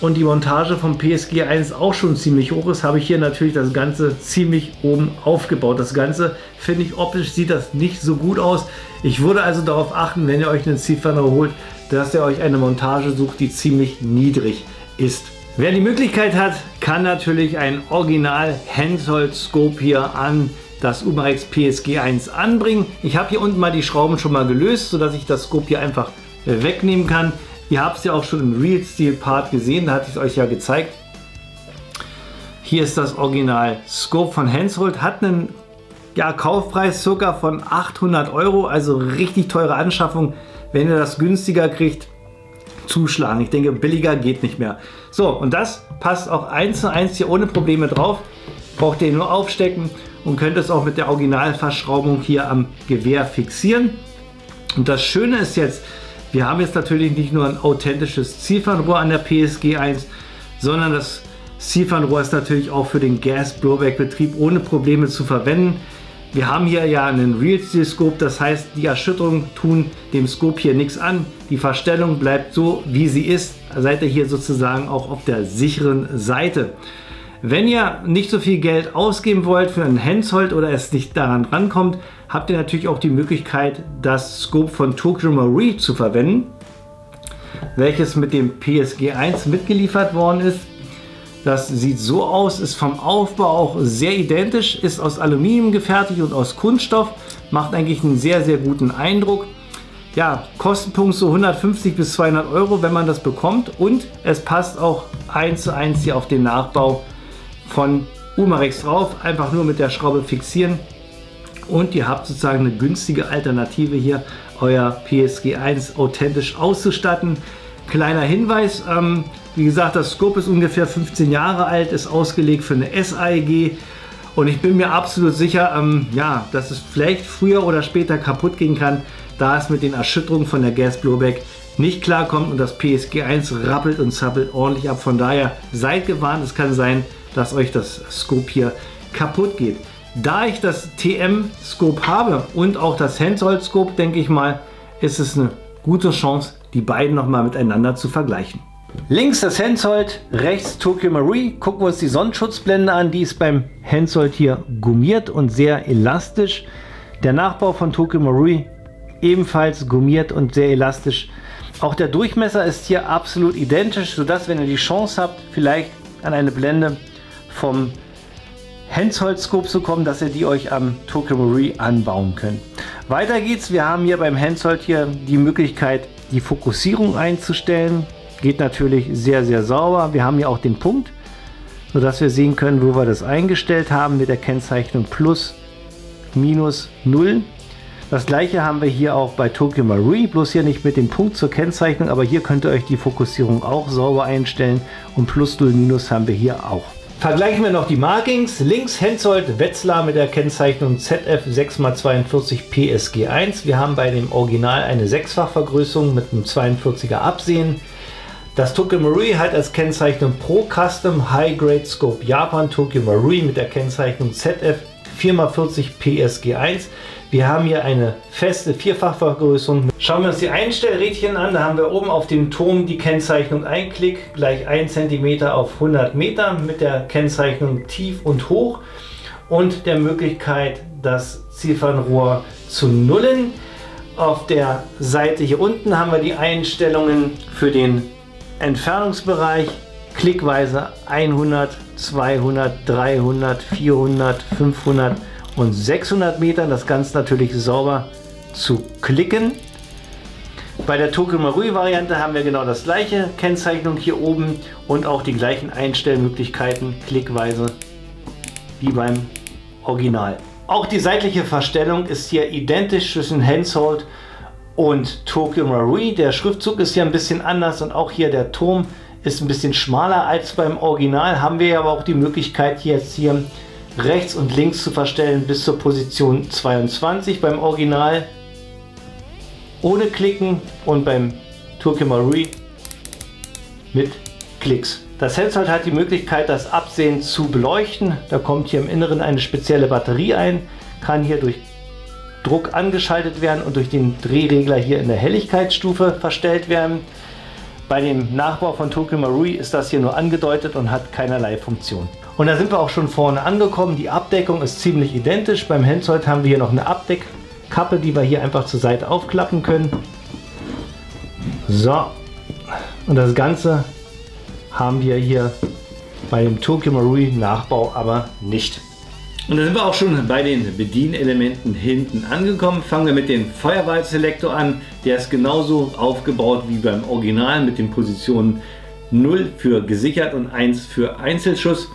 und die Montage vom PSG 1 auch schon ziemlich hoch ist, habe ich hier natürlich das Ganze ziemlich oben aufgebaut. Das Ganze, finde ich, optisch sieht das nicht so gut aus. Ich würde also darauf achten, wenn ihr euch einen Zielfernrohr holt, dass ihr euch eine Montage sucht, die ziemlich niedrig ist. Wer die Möglichkeit hat, kann natürlich ein Original Handheld Scope hier an das Umarex PSG 1 anbringen. Ich habe hier unten mal die Schrauben schon mal gelöst, sodass ich das Scope hier einfach wegnehmen kann. Ihr habt es ja auch schon im Real Steel Part gesehen, da hatte ich es euch ja gezeigt. Hier ist das Original Scope von Hensoldt, hat einen Kaufpreis circa von 800 €, also richtig teure Anschaffung. Wenn ihr das günstiger kriegt, zuschlagen. Ich denke, billiger geht nicht mehr. So, und das passt auch 1:1 hier ohne Probleme drauf. Braucht ihr nur aufstecken und könnt es auch mit der Originalverschraubung hier am Gewehr fixieren. Und das Schöne ist jetzt, wir haben jetzt natürlich nicht nur ein authentisches Zielfernrohr an der PSG 1, sondern das Zielfernrohr ist natürlich auch für den Gas-Blowback-Betrieb ohne Probleme zu verwenden. Wir haben hier ja einen Real Steel Scope, das heißt, die Erschütterungen tun dem Scope hier nichts an. Die Verstellung bleibt so, wie sie ist. Seid ihr hier sozusagen auch auf der sicheren Seite. Wenn ihr nicht so viel Geld ausgeben wollt für ein Hensoldt oder es nicht daran rankommt, habt ihr natürlich auch die Möglichkeit, das Scope von Tokyo Marine zu verwenden, welches mit dem PSG 1 mitgeliefert worden ist. Das sieht so aus, ist vom Aufbau auch sehr identisch, ist aus Aluminium gefertigt und aus Kunststoff, macht eigentlich einen sehr, sehr guten Eindruck. Ja, Kostenpunkt so 150 bis 200 €, wenn man das bekommt, und es passt auch 1:1 hier auf den Nachbau von Umarex drauf, einfach nur mit der Schraube fixieren und ihr habt sozusagen eine günstige Alternative hier, euer PSG 1 authentisch auszustatten. Kleiner Hinweis, wie gesagt, das Scope ist ungefähr 15 Jahre alt, ist ausgelegt für eine SAEG und ich bin mir absolut sicher, ja, dass es vielleicht früher oder später kaputt gehen kann, da es mit den Erschütterungen von der Gas Blowback nicht klarkommt und das PSG 1 rappelt und zappelt ordentlich ab. Von daher seid gewarnt, es kann sein, dass euch das Scope hier kaputt geht. Da ich das TM Scope habe und auch das Hensoldt Scope, denke ich mal, ist es eine gute Chance, die beiden nochmal miteinander zu vergleichen. Links das Hensoldt, rechts Tokyo Marui. Gucken wir uns die Sonnenschutzblende an, die ist beim Hensoldt hier gummiert und sehr elastisch. Der Nachbau von Tokyo Marui ebenfalls gummiert und sehr elastisch. Auch der Durchmesser ist hier absolut identisch, sodass, wenn ihr die Chance habt, vielleicht an eine Blende vom Hensoldt Scope zu kommen, dass ihr die euch am Tokyo Marui anbauen könnt. Weiter geht's. Wir haben hier beim Hensoldt hier die Möglichkeit, die Fokussierung einzustellen. Geht natürlich sehr, sehr sauber. Wir haben hier auch den Punkt, sodass wir sehen können, wo wir das eingestellt haben mit der Kennzeichnung plus, minus, 0. Das gleiche haben wir hier auch bei Tokyo Marui, bloß hier nicht mit dem Punkt zur Kennzeichnung, aber hier könnt ihr euch die Fokussierung auch sauber einstellen und plus 0, minus haben wir hier auch. Vergleichen wir noch die Markings. Links Hensoldt Wetzlar mit der Kennzeichnung ZF 6x42 PSG 1. Wir haben bei dem Original eine 6-fach-Vergrößerung mit einem 42er Absehen. Das Tokyo Marui hat als Kennzeichnung Pro Custom High Grade Scope Japan Tokyo Marui mit der Kennzeichnung ZF 4x40 PSG 1. Wir haben hier eine feste 4-fach-Vergrößerung. Schauen wir uns die Einstellrädchen an. Da haben wir oben auf dem Turm die Kennzeichnung ein Klick gleich 1 cm auf 100 Meter mit der Kennzeichnung tief und hoch und der Möglichkeit, das Zielfernrohr zu nullen. Auf der Seite hier unten haben wir die Einstellungen für den Entfernungsbereich. Klickweise 100, 200, 300, 400, 500 und 600 Metern. Das Ganze natürlich sauber zu klicken. Bei der Tokyo Marui Variante haben wir genau das gleiche. Kennzeichnung hier oben und auch die gleichen Einstellmöglichkeiten klickweise wie beim Original. Auch die seitliche Verstellung ist hier identisch zwischen Hensoldt und Tokyo Marui. Der Schriftzug ist hier ein bisschen anders und auch hier der Turm ist ein bisschen schmaler als beim Original. Haben wir aber auch die Möglichkeit, jetzt hier rechts und links zu verstellen bis zur Position 22 beim Original ohne Klicken und beim Tokyo Marui mit Klicks. Das Hensoldt hat die Möglichkeit, das Absehen zu beleuchten. Da kommt hier im Inneren eine spezielle Batterie ein, kann hier durch Druck angeschaltet werden und durch den Drehregler hier in der Helligkeitsstufe verstellt werden. Bei dem Nachbau von Tokyo Marui ist das hier nur angedeutet und hat keinerlei Funktion. Und da sind wir auch schon vorne angekommen. Die Abdeckung ist ziemlich identisch. Beim Hensoldt haben wir hier noch eine Abdeckkappe, die wir hier einfach zur Seite aufklappen können. So, und das Ganze haben wir hier bei dem Tokyo Marui Nachbau aber nicht. Und dann sind wir auch schon bei den Bedienelementen hinten angekommen. Fangen wir mit dem Feuerwahlselektor an. Der ist genauso aufgebaut wie beim Original mit den Positionen 0 für gesichert und 1 für Einzelschuss.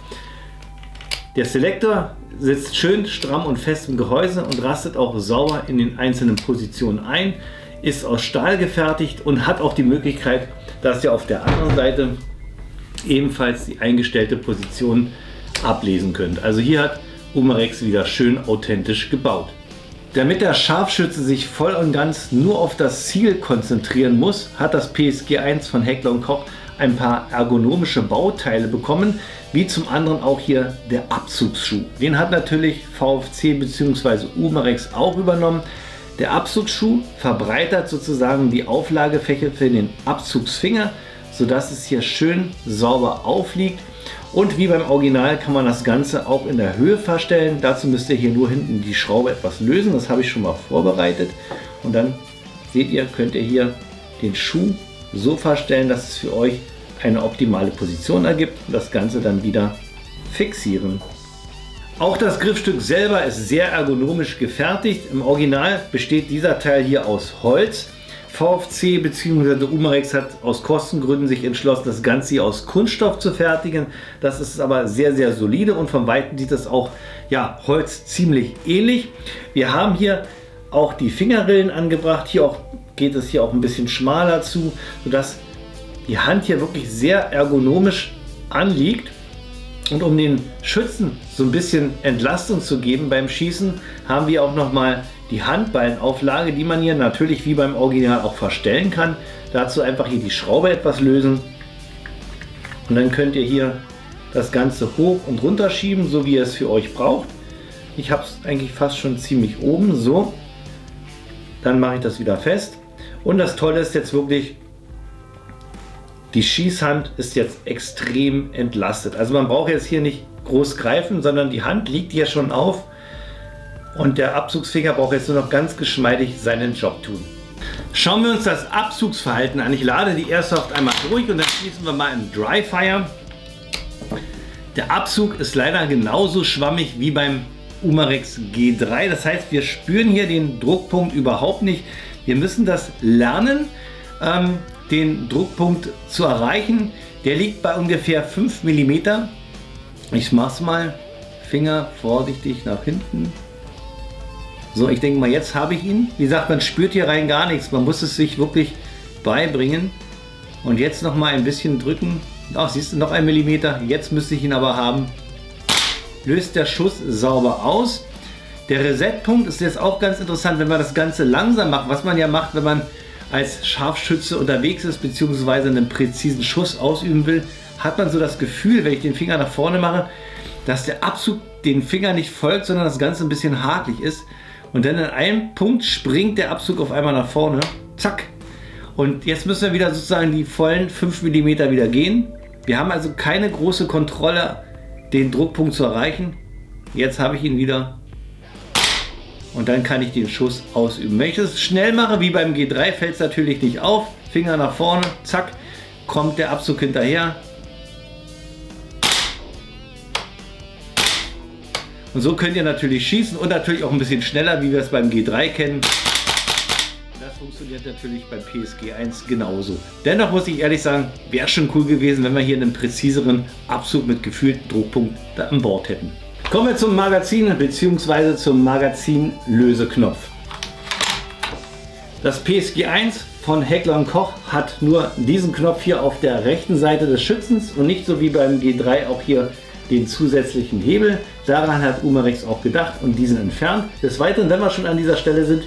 Der Selektor sitzt schön stramm und fest im Gehäuse und rastet auch sauber in den einzelnen Positionen ein. Ist aus Stahl gefertigt und hat auch die Möglichkeit, dass ihr auf der anderen Seite ebenfalls die eingestellte Position ablesen könnt. Also hier hat Umarex wieder schön authentisch gebaut. Damit der Scharfschütze sich voll und ganz nur auf das Ziel konzentrieren muss, hat das PSG 1 von Heckler & Koch ein paar ergonomische Bauteile bekommen, wie zum anderen auch hier der Abzugsschuh. Den hat natürlich VFC bzw. Umarex auch übernommen. Der Abzugsschuh verbreitert sozusagen die Auflagefläche für den Abzugsfinger, sodass es hier schön sauber aufliegt. Und wie beim Original kann man das Ganze auch in der Höhe verstellen. Dazu müsst ihr hier nur hinten die Schraube etwas lösen. Das habe ich schon mal vorbereitet. Und dann seht ihr, könnt ihr hier den Schuh so verstellen, dass es für euch eine optimale Position ergibt. Und das Ganze dann wieder fixieren. Auch das Griffstück selber ist sehr ergonomisch gefertigt. Im Original besteht dieser Teil hier aus Holz. VFC bzw. Umarex hat aus Kostengründen sich entschlossen, das Ganze hier aus Kunststoff zu fertigen. Das ist aber sehr, sehr solide und von Weitem sieht das auch, ja, Holz ziemlich ähnlich. Wir haben hier auch die Fingerrillen angebracht. Hier auch geht es hier auch ein bisschen schmaler zu, sodass die Hand hier wirklich sehr ergonomisch anliegt. Und um den Schützen so ein bisschen Entlastung zu geben beim Schießen, haben wir auch nochmal die Handballenauflage, die man hier natürlich wie beim Original auch verstellen kann. Dazu einfach hier die Schraube etwas lösen und dann könnt ihr hier das Ganze hoch und runter schieben, so wie ihr es für euch braucht. Ich habe es eigentlich fast schon ziemlich oben, so. Dann mache ich das wieder fest. Und das Tolle ist jetzt wirklich, die Schießhand ist jetzt extrem entlastet. Also man braucht jetzt hier nicht groß greifen, sondern die Hand liegt hier schon auf und der Abzugsfinger braucht jetzt nur noch ganz geschmeidig seinen Job tun. Schauen wir uns das Abzugsverhalten an. Ich lade die Airsoft einmal durch und dann schießen wir mal im Dry Fire. Der Abzug ist leider genauso schwammig wie beim Umarex G3. Das heißt, wir spüren hier den Druckpunkt überhaupt nicht. Wir müssen das lernen, den Druckpunkt zu erreichen. Der liegt bei ungefähr 5 mm. Ich mache es mal. Finger vorsichtig nach hinten. So, ich denke mal, jetzt habe ich ihn. Wie gesagt, man spürt hier rein gar nichts. Man muss es sich wirklich beibringen. Und jetzt noch mal ein bisschen drücken. Ach, siehst du, noch 1 mm. Jetzt müsste ich ihn aber haben. Löst der Schuss sauber aus. Der Resetpunkt ist jetzt auch ganz interessant, wenn man das Ganze langsam macht. Was man ja macht, wenn man als Scharfschütze unterwegs ist, beziehungsweise einen präzisen Schuss ausüben will, hat man so das Gefühl, wenn ich den Finger nach vorne mache, dass der Abzug den Finger nicht folgt, sondern das Ganze ein bisschen hakelig ist. Und dann an einem Punkt springt der Abzug auf einmal nach vorne. Zack. Und jetzt müssen wir wieder sozusagen die vollen 5 mm wieder gehen. Wir haben also keine große Kontrolle, den Druckpunkt zu erreichen. Jetzt habe ich ihn wieder. Und dann kann ich den Schuss ausüben. Wenn ich das schnell mache, wie beim G3, fällt es natürlich nicht auf. Finger nach vorne, zack, kommt der Abzug hinterher. Und so könnt ihr natürlich schießen und natürlich auch ein bisschen schneller, wie wir es beim G3 kennen. Das funktioniert natürlich beim PSG 1 genauso. Dennoch muss ich ehrlich sagen, wäre schon cool gewesen, wenn wir hier einen präziseren Abzug mit gefühlten Druckpunkt da an Bord hätten. Kommen wir zum Magazin bzw. zum Magazinlöseknopf. Das PSG 1 von Heckler & Koch hat nur diesen Knopf hier auf der rechten Seite des Schützens und nicht so wie beim G3 auch hier den zusätzlichen Hebel. Daran hat Umarex auch gedacht und diesen entfernt. Des Weiteren, wenn wir schon an dieser Stelle sind,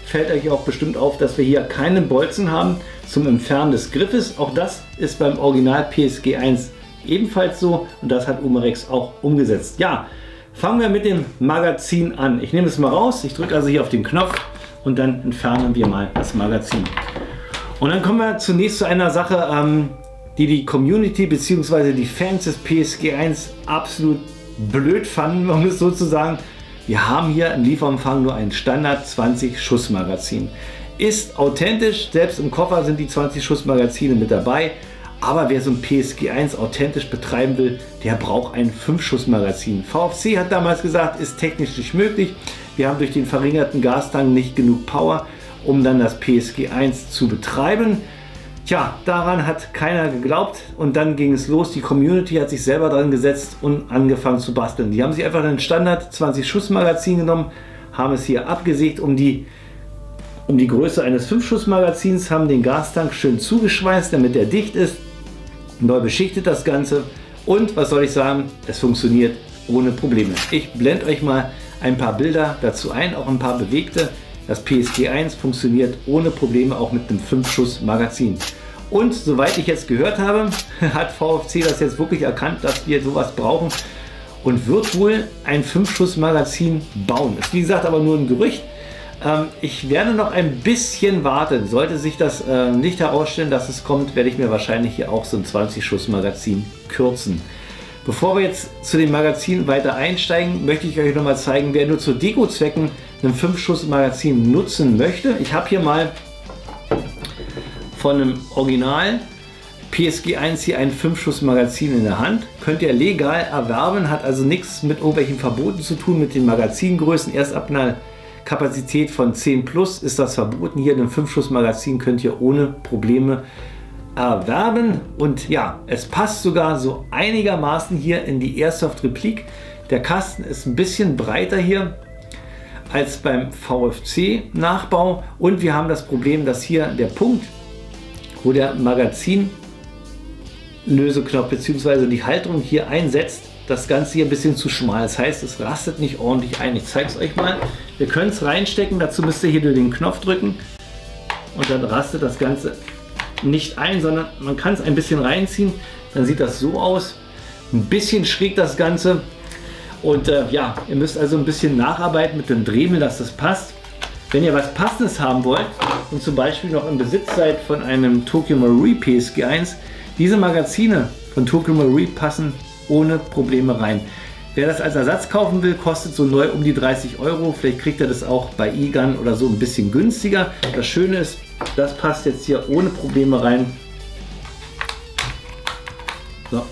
fällt euch auch bestimmt auf, dass wir hier keinen Bolzen haben zum Entfernen des Griffes. Auch das ist beim Original PSG 1 ebenfalls so und das hat Umarex auch umgesetzt. Ja, fangen wir mit dem Magazin an. Ich nehme es mal raus, ich drücke also hier auf den Knopf und dann entfernen wir mal das Magazin. Und dann kommen wir zunächst zu einer Sache, die Community bzw. die Fans des PSG 1 absolut blöd fanden, um es so zu sagen. Wir haben hier im Lieferumfang nur ein Standard 20 Schuss Magazin. Ist authentisch, selbst im Koffer sind die 20 Schuss Magazine mit dabei. Aber wer so ein PSG 1 authentisch betreiben will, der braucht ein 5 Schuss Magazin. VFC hat damals gesagt, ist technisch nicht möglich. Wir haben durch den verringerten Gastank nicht genug Power, um dann das PSG 1 zu betreiben. Tja, daran hat keiner geglaubt und dann ging es los. Die Community hat sich selber dran gesetzt und angefangen zu basteln. Die haben sich einfach ein Standard 20 Schuss Magazin genommen, haben es hier abgesägt um die Größe eines 5 Schuss Magazins, haben den Gastank schön zugeschweißt, damit er dicht ist, neu beschichtet das Ganze und was soll ich sagen, es funktioniert ohne Probleme. Ich blende euch mal ein paar Bilder dazu ein, auch ein paar bewegte. Das PSG 1 funktioniert ohne Probleme auch mit einem 5 Schuss Magazin. Und soweit ich jetzt gehört habe, hat VFC das jetzt wirklich erkannt, dass wir sowas brauchen und wird wohl ein 5 Schuss Magazin bauen. Ist wie gesagt aber nur ein Gerücht. Ich werde noch ein bisschen warten. Sollte sich das nicht herausstellen, dass es kommt, werde ich mir wahrscheinlich hier auch so ein 20 Schuss Magazin kürzen. Bevor wir jetzt zu den Magazinen weiter einsteigen, möchte ich euch noch mal zeigen, wer nur zu Deko-Zwecken ein 5 Schuss Magazin nutzen möchte. Ich habe hier mal von einem Original PSG 1 hier ein 5 Schuss Magazin in der Hand. Könnt ihr legal erwerben, hat also nichts mit irgendwelchen Verboten zu tun mit den Magazingrößen. Erst ab einer Kapazität von 10 plus ist das verboten. Hier ein 5-Schuss-Magazin könnt ihr ohne Probleme erwerben. Und ja, es passt sogar so einigermaßen hier in die Airsoft Replik. Der Kasten ist ein bisschen breiter hier als beim VFC Nachbau. Und wir haben das Problem, dass hier der Punkt, wo der Magazinlöseknopf bzw. die Halterung hier einsetzt, das Ganze hier ein bisschen zu schmal. Das heißt, es rastet nicht ordentlich ein. Ich zeige es euch mal. Wir können es reinstecken. Dazu müsst ihr hier den Knopf drücken. Und dann rastet das Ganze nicht ein, sondern man kann es ein bisschen reinziehen. Dann sieht das so aus. Ein bisschen schräg das Ganze. Und ja, ihr müsst also ein bisschen nacharbeiten mit dem Dremel, dass das passt. Wenn ihr was Passendes haben wollt und zum Beispiel noch im Besitz seid von einem Tokyo Marui PSG 1, diese Magazine von Tokyo Marui passen ohne Probleme rein. Wer das als Ersatz kaufen will, kostet so neu um die 30 Euro. Vielleicht kriegt ihr das auch bei eGun oder so ein bisschen günstiger. Das Schöne ist, das passt jetzt hier ohne Probleme rein. So.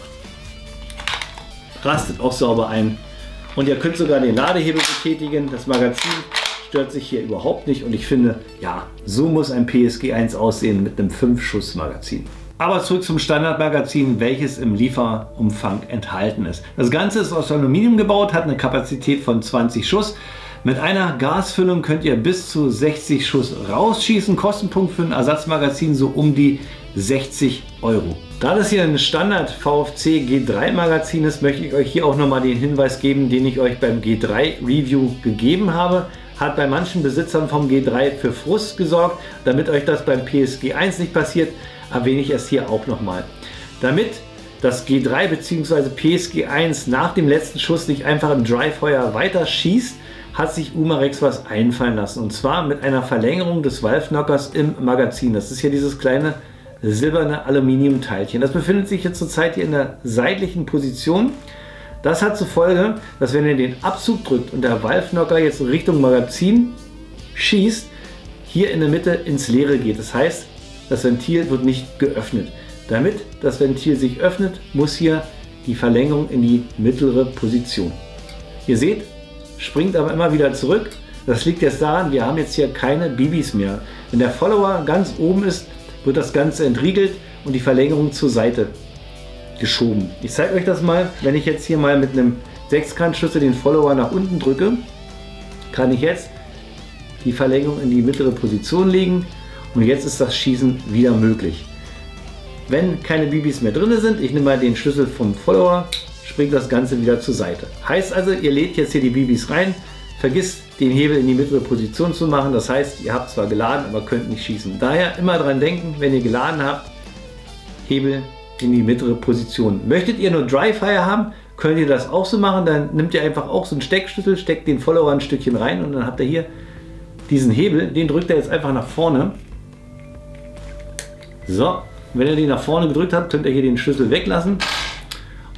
Rastet auch sauber ein. Und ihr könnt sogar den Ladehebel betätigen. Das Magazin stört sich hier überhaupt nicht. Und ich finde, ja, so muss ein PSG 1 aussehen mit einem 5-Schuss-Magazin. Aber zurück zum Standardmagazin, welches im Lieferumfang enthalten ist. Das Ganze ist aus Aluminium gebaut, hat eine Kapazität von 20 Schuss. Mit einer Gasfüllung könnt ihr bis zu 60 Schuss rausschießen. Kostenpunkt für ein Ersatzmagazin so um die 60 Euro. Da das hier ein Standard VFC G3 Magazin ist, möchte ich euch hier auch nochmal den Hinweis geben, den ich euch beim G3 Review gegeben habe. Hat bei manchen Besitzern vom G3 für Frust gesorgt. Damit euch das beim PSG 1 nicht passiert, erwähne ich es hier auch nochmal. Damit das G3 bzw. PSG 1 nach dem letzten Schuss nicht einfach im Dryfeuer weiter schießt, hat sich Umarex was einfallen lassen. Und zwar mit einer Verlängerung des Valve Knockers im Magazin. Das ist hier dieses kleine silberne Aluminiumteilchen. Das befindet sich jetzt zurzeit hier in der seitlichen Position. Das hat zur Folge, dass wenn ihr den Abzug drückt und der Valve Knocker jetzt Richtung Magazin schießt, hier in der Mitte ins Leere geht. Das heißt, das Ventil wird nicht geöffnet. Damit das Ventil sich öffnet, muss hier die Verlängerung in die mittlere Position. Ihr seht, springt aber immer wieder zurück. Das liegt jetzt daran, wir haben jetzt hier keine BBs mehr. Wenn der Follower ganz oben ist, wird das Ganze entriegelt und die Verlängerung zur Seite geschoben. Ich zeige euch das mal. Wenn ich jetzt hier mal mit einem Sechskantschlüssel den Follower nach unten drücke, kann ich jetzt die Verlängerung in die mittlere Position legen. Und jetzt ist das Schießen wieder möglich. Wenn keine BBs mehr drin sind, ich nehme mal den Schlüssel vom Follower, springt das Ganze wieder zur Seite. Heißt also, ihr legt jetzt hier die BBs rein, vergisst den Hebel in die mittlere Position zu machen. Das heißt, ihr habt zwar geladen, aber könnt nicht schießen. Daher immer dran denken, wenn ihr geladen habt, Hebel in die mittlere Position. Möchtet ihr nur Dryfire haben, könnt ihr das auch so machen. Dann nehmt ihr einfach auch so einen Steckschlüssel, steckt den Follower ein Stückchen rein und dann habt ihr hier diesen Hebel. Den drückt ihr jetzt einfach nach vorne. So, wenn ihr den nach vorne gedrückt habt, könnt ihr hier den Schlüssel weglassen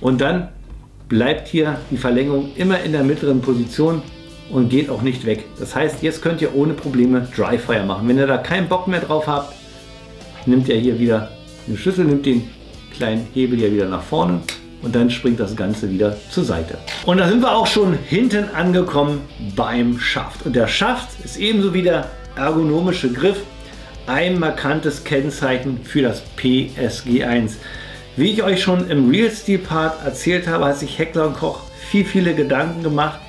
und dann bleibt hier die Verlängerung immer in der mittleren Position und geht auch nicht weg. Das heißt, jetzt könnt ihr ohne Probleme Dryfire machen. Wenn ihr da keinen Bock mehr drauf habt, nimmt ihr hier wieder den Schlüssel, nimmt den kleinen Hebel hier wieder nach vorne und dann springt das Ganze wieder zur Seite. Und da sind wir auch schon hinten angekommen beim Schaft. Und der Schaft ist ebenso wie der ergonomische Griff ein markantes Kennzeichen für das PSG 1. Wie ich euch schon im Real Steel Part erzählt habe, hat sich Heckler & Koch viele Gedanken gemacht,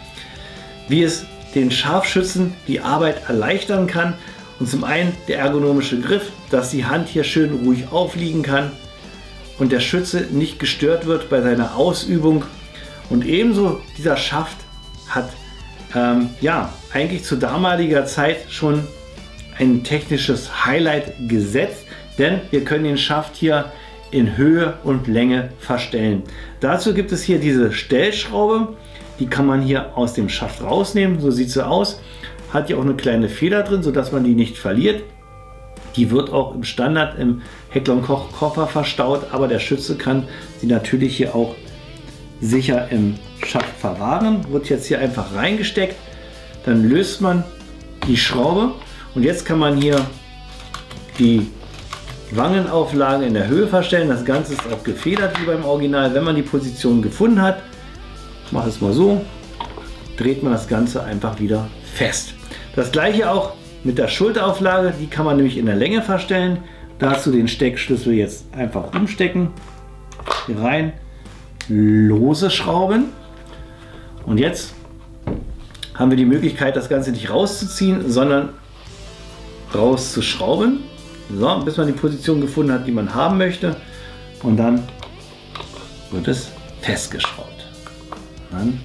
wie es den Scharfschützen die Arbeit erleichtern kann. Und zum einen der ergonomische Griff, dass die Hand hier schön ruhig aufliegen kann und der Schütze nicht gestört wird bei seiner Ausübung. Und ebenso dieser Schaft hat ja eigentlich zu damaliger Zeit schon ein technisches Highlight gesetzt, denn wir können den Schaft hier in Höhe und Länge verstellen. Dazu gibt es hier diese Stellschraube, die kann man hier aus dem Schaft rausnehmen, so sieht sie aus. Hat hier auch eine kleine Feder drin, sodass man die nicht verliert. Die wird auch im Standard im Heckler & Koch Koffer verstaut, aber der Schütze kann sie natürlich hier auch sicher im Schaft verwahren. Wird jetzt hier einfach reingesteckt, dann löst man die Schraube und jetzt kann man hier die Wangenauflage in der Höhe verstellen. Das Ganze ist auch gefedert wie beim Original. Wenn man die Position gefunden hat, ich mache es mal so, dreht man das Ganze einfach wieder fest. Das gleiche auch mit der Schulterauflage, die kann man nämlich in der Länge verstellen. Dazu den Steckschlüssel jetzt einfach umstecken, hier rein, lose schrauben und jetzt haben wir die Möglichkeit, das Ganze nicht rauszuziehen, sondern rauszuschrauben, so, bis man die Position gefunden hat, die man haben möchte, und dann wird es festgeschraubt. Dann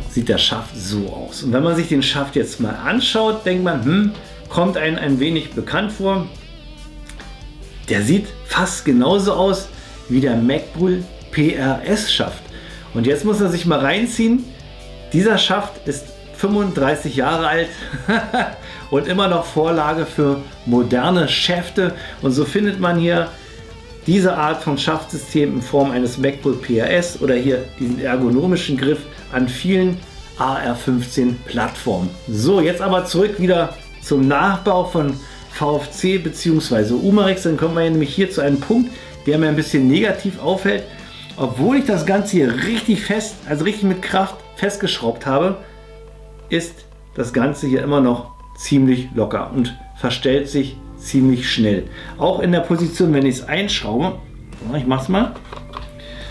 sieht der Schaft so aus. Und wenn man sich den Schaft jetzt mal anschaut, denkt man, kommt einem ein wenig bekannt vor. Der sieht fast genauso aus wie der Magbull PRS Schaft. Und jetzt muss man sich mal reinziehen, dieser Schaft ist 35 Jahre alt und immer noch Vorlage für moderne Schäfte. Und so findet man hier diese Art von Schaftsystem in Form eines Magbull PRS oder hier diesen ergonomischen Griff an vielen AR15 Plattformen. So, jetzt aber zurück wieder zum Nachbau von VFC bzw. Umarex. Dann kommen wir nämlich hier zu einem Punkt, der mir ein bisschen negativ auffällt. Obwohl ich das Ganze hier richtig fest, also richtig mit Kraft festgeschraubt habe, ist das Ganze hier immer noch ziemlich locker und verstellt sich ziemlich schnell. Auch in der Position, wenn ich es einschraube, ich mache es mal,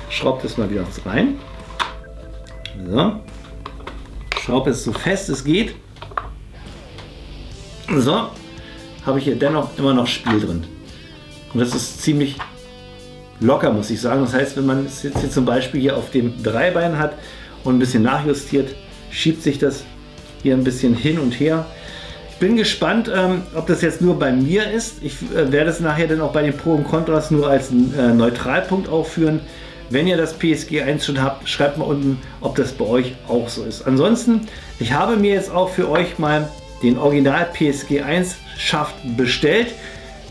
schraube das mal wieder rein. So, schraube es so fest es geht. So, habe ich hier dennoch immer noch Spiel drin. Und das ist ziemlich locker, muss ich sagen. Das heißt, wenn man es jetzt hier zum Beispiel hier auf dem Dreibein hat und ein bisschen nachjustiert, schiebt sich das hier ein bisschen hin und her. Ich bin gespannt, ob das jetzt nur bei mir ist. Ich werde es nachher dann auch bei den Pro und Kontras nur als Neutralpunkt aufführen. Wenn ihr das PSG 1 schon habt, schreibt mal unten, ob das bei euch auch so ist. Ansonsten, ich habe mir jetzt auch für euch mal den Original PSG 1 Schaft bestellt.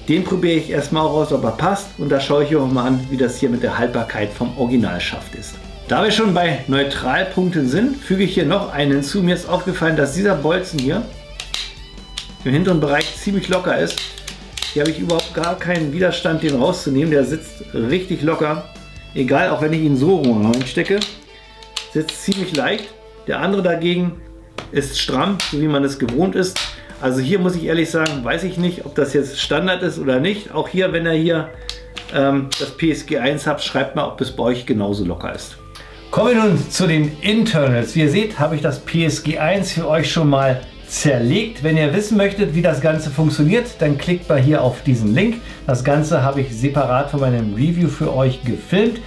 Den probiere ich erstmal auch aus, ob er passt. Und da schaue ich euch auch mal an, wie das hier mit der Haltbarkeit vom Originalschaft ist. Da wir schon bei Neutralpunkten sind, füge ich hier noch einen hinzu. Mir ist aufgefallen, dass dieser Bolzen hier im hinteren Bereich ziemlich locker ist. Hier habe ich überhaupt gar keinen Widerstand, den rauszunehmen. Der sitzt richtig locker. Egal, auch wenn ich ihn so reinstecke, sitzt ziemlich leicht. Der andere dagegen ist stramm, so wie man es gewohnt ist. Also hier muss ich ehrlich sagen, weiß ich nicht, ob das jetzt Standard ist oder nicht. Auch hier, wenn ihr hier das PSG 1 habt, schreibt mal, ob es bei euch genauso locker ist. Kommen wir nun zu den Internals. Wie ihr seht, habe ich das PSG 1 für euch schon mal zerlegt. Wenn ihr wissen möchtet, wie das Ganze funktioniert, dann klickt mal hier auf diesen Link. Das Ganze habe ich separat von meinem Review für euch gefilmt.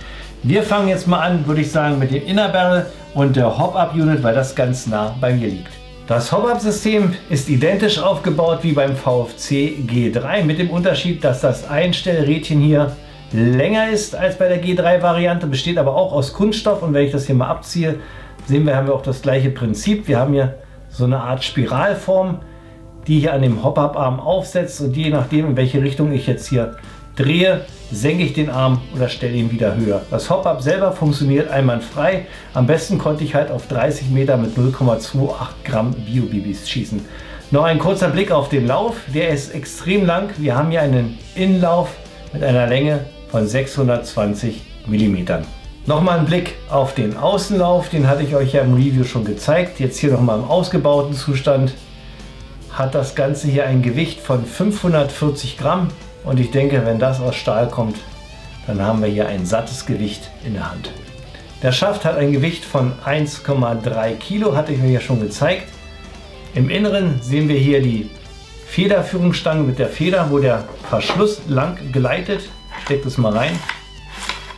Wir fangen jetzt mal an, würde ich sagen, mit dem Inner Barrel und der Hop-Up-Unit, weil das ganz nah bei mir liegt. Das Hop-Up-System ist identisch aufgebaut wie beim VFC G3 mit dem Unterschied, dass das Einstellrädchen hier länger ist als bei der G3-Variante, besteht aber auch aus Kunststoff. Und wenn ich das hier mal abziehe, sehen wir, haben wir auch das gleiche Prinzip. Wir haben hier so eine Art Spiralform, die hier an dem Hop-Up-Arm aufsetzt, und je nachdem, in welche Richtung ich jetzt hier drehe, senke ich den Arm oder stelle ihn wieder höher. Das Hop-Up selber funktioniert einwandfrei. Am besten konnte ich halt auf 30 Meter mit 0,28 Gramm Bio-BBs schießen. Noch ein kurzer Blick auf den Lauf. Der ist extrem lang. Wir haben hier einen Innenlauf mit einer Länge von 620 mm. Nochmal ein Blick auf den Außenlauf. Den hatte ich euch ja im Review schon gezeigt. Jetzt hier nochmal im ausgebauten Zustand. Hat das Ganze hier ein Gewicht von 540 Gramm. Und ich denke, wenn das aus Stahl kommt, dann haben wir hier ein sattes Gewicht in der Hand. Der Schaft hat ein Gewicht von 1,3 Kilo, hatte ich euch ja schon gezeigt. Im Inneren sehen wir hier die Federführungsstange mit der Feder, wo der Verschluss lang gleitet. Ich stecke das mal rein.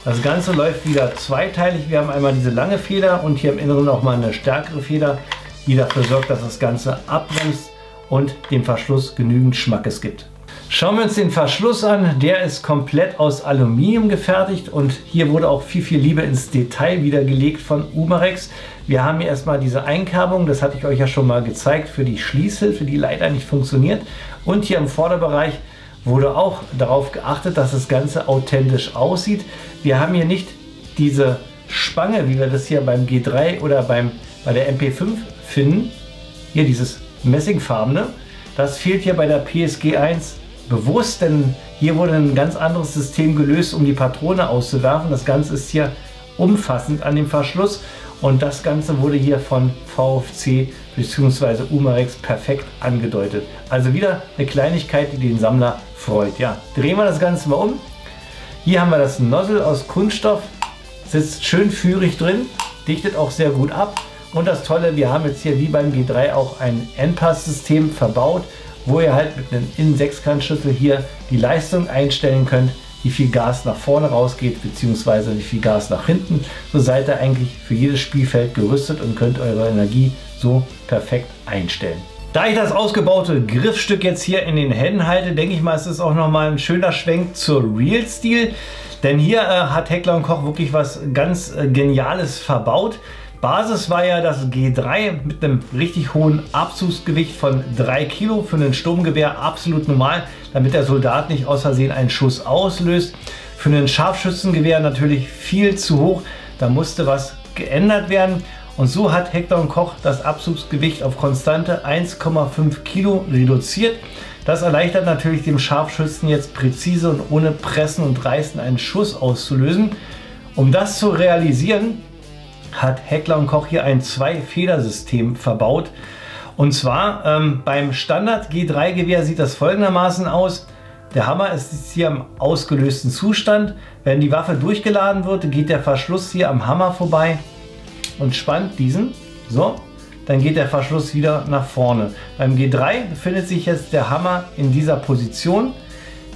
Das Ganze läuft wieder zweiteilig. Wir haben einmal diese lange Feder und hier im Inneren auch mal eine stärkere Feder, die dafür sorgt, dass das Ganze abbremst und dem Verschluss genügend Schmackes gibt. Schauen wir uns den Verschluss an. Der ist komplett aus Aluminium gefertigt und hier wurde auch viel Liebe ins Detail wieder gelegt von Umarex. Wir haben hier erstmal diese Einkerbung, das hatte ich euch ja schon mal gezeigt, für die Schließhilfe, die leider nicht funktioniert. Und hier im Vorderbereich wurde auch darauf geachtet, dass das Ganze authentisch aussieht. Wir haben hier nicht diese Spange, wie wir das hier beim G3 oder bei der MP5 finden. Hier dieses Messingfarbene. Das fehlt hier bei der PSG 1 bewusst, denn hier wurde ein ganz anderes System gelöst, um die Patrone auszuwerfen. Das Ganze ist hier umfassend an dem Verschluss Und das Ganze wurde hier von VFC bzw. Umarex perfekt angedeutet. Also wieder eine Kleinigkeit, die den Sammler freut. Ja, drehen wir das Ganze mal um. Hier haben wir das Nozzle aus Kunststoff, sitzt schön führig drin, dichtet auch sehr gut ab. Und das Tolle, wir haben jetzt hier wie beim G3 auch ein N-Pass-System verbaut, wo ihr halt mit einem Innen-Sechskantschlüssel hier die Leistung einstellen könnt, wie viel Gas nach vorne rausgeht, beziehungsweise wie viel Gas nach hinten. So seid ihr eigentlich für jedes Spielfeld gerüstet und könnt eure Energie so perfekt einstellen. Da ich das ausgebaute Griffstück jetzt hier in den Händen halte, denke ich mal, es ist auch nochmal ein schöner Schwenk zur Real Steel. Denn hier hat Heckler & Koch wirklich was ganz Geniales verbaut. Basis war ja das G3 mit einem richtig hohen Abzugsgewicht von 3 Kilo für ein Sturmgewehr, absolut normal, damit der Soldat nicht aus Versehen einen Schuss auslöst. Für ein Scharfschützengewehr natürlich viel zu hoch, da musste was geändert werden. Und so hat Heckler & Koch das Abzugsgewicht auf konstante 1,5 Kilo reduziert. Das erleichtert natürlich dem Scharfschützen jetzt präzise und ohne Pressen und Reißen einen Schuss auszulösen. Um das zu realisieren, hat Heckler & Koch hier ein Zwei-Feder-System verbaut. Und zwar beim Standard G3 Gewehr sieht das folgendermaßen aus. Der Hammer ist hier im ausgelösten Zustand. Wenn die Waffe durchgeladen wird, geht der Verschluss hier am Hammer vorbei und spannt diesen. So, dann geht der Verschluss wieder nach vorne. Beim G3 befindet sich jetzt der Hammer in dieser Position.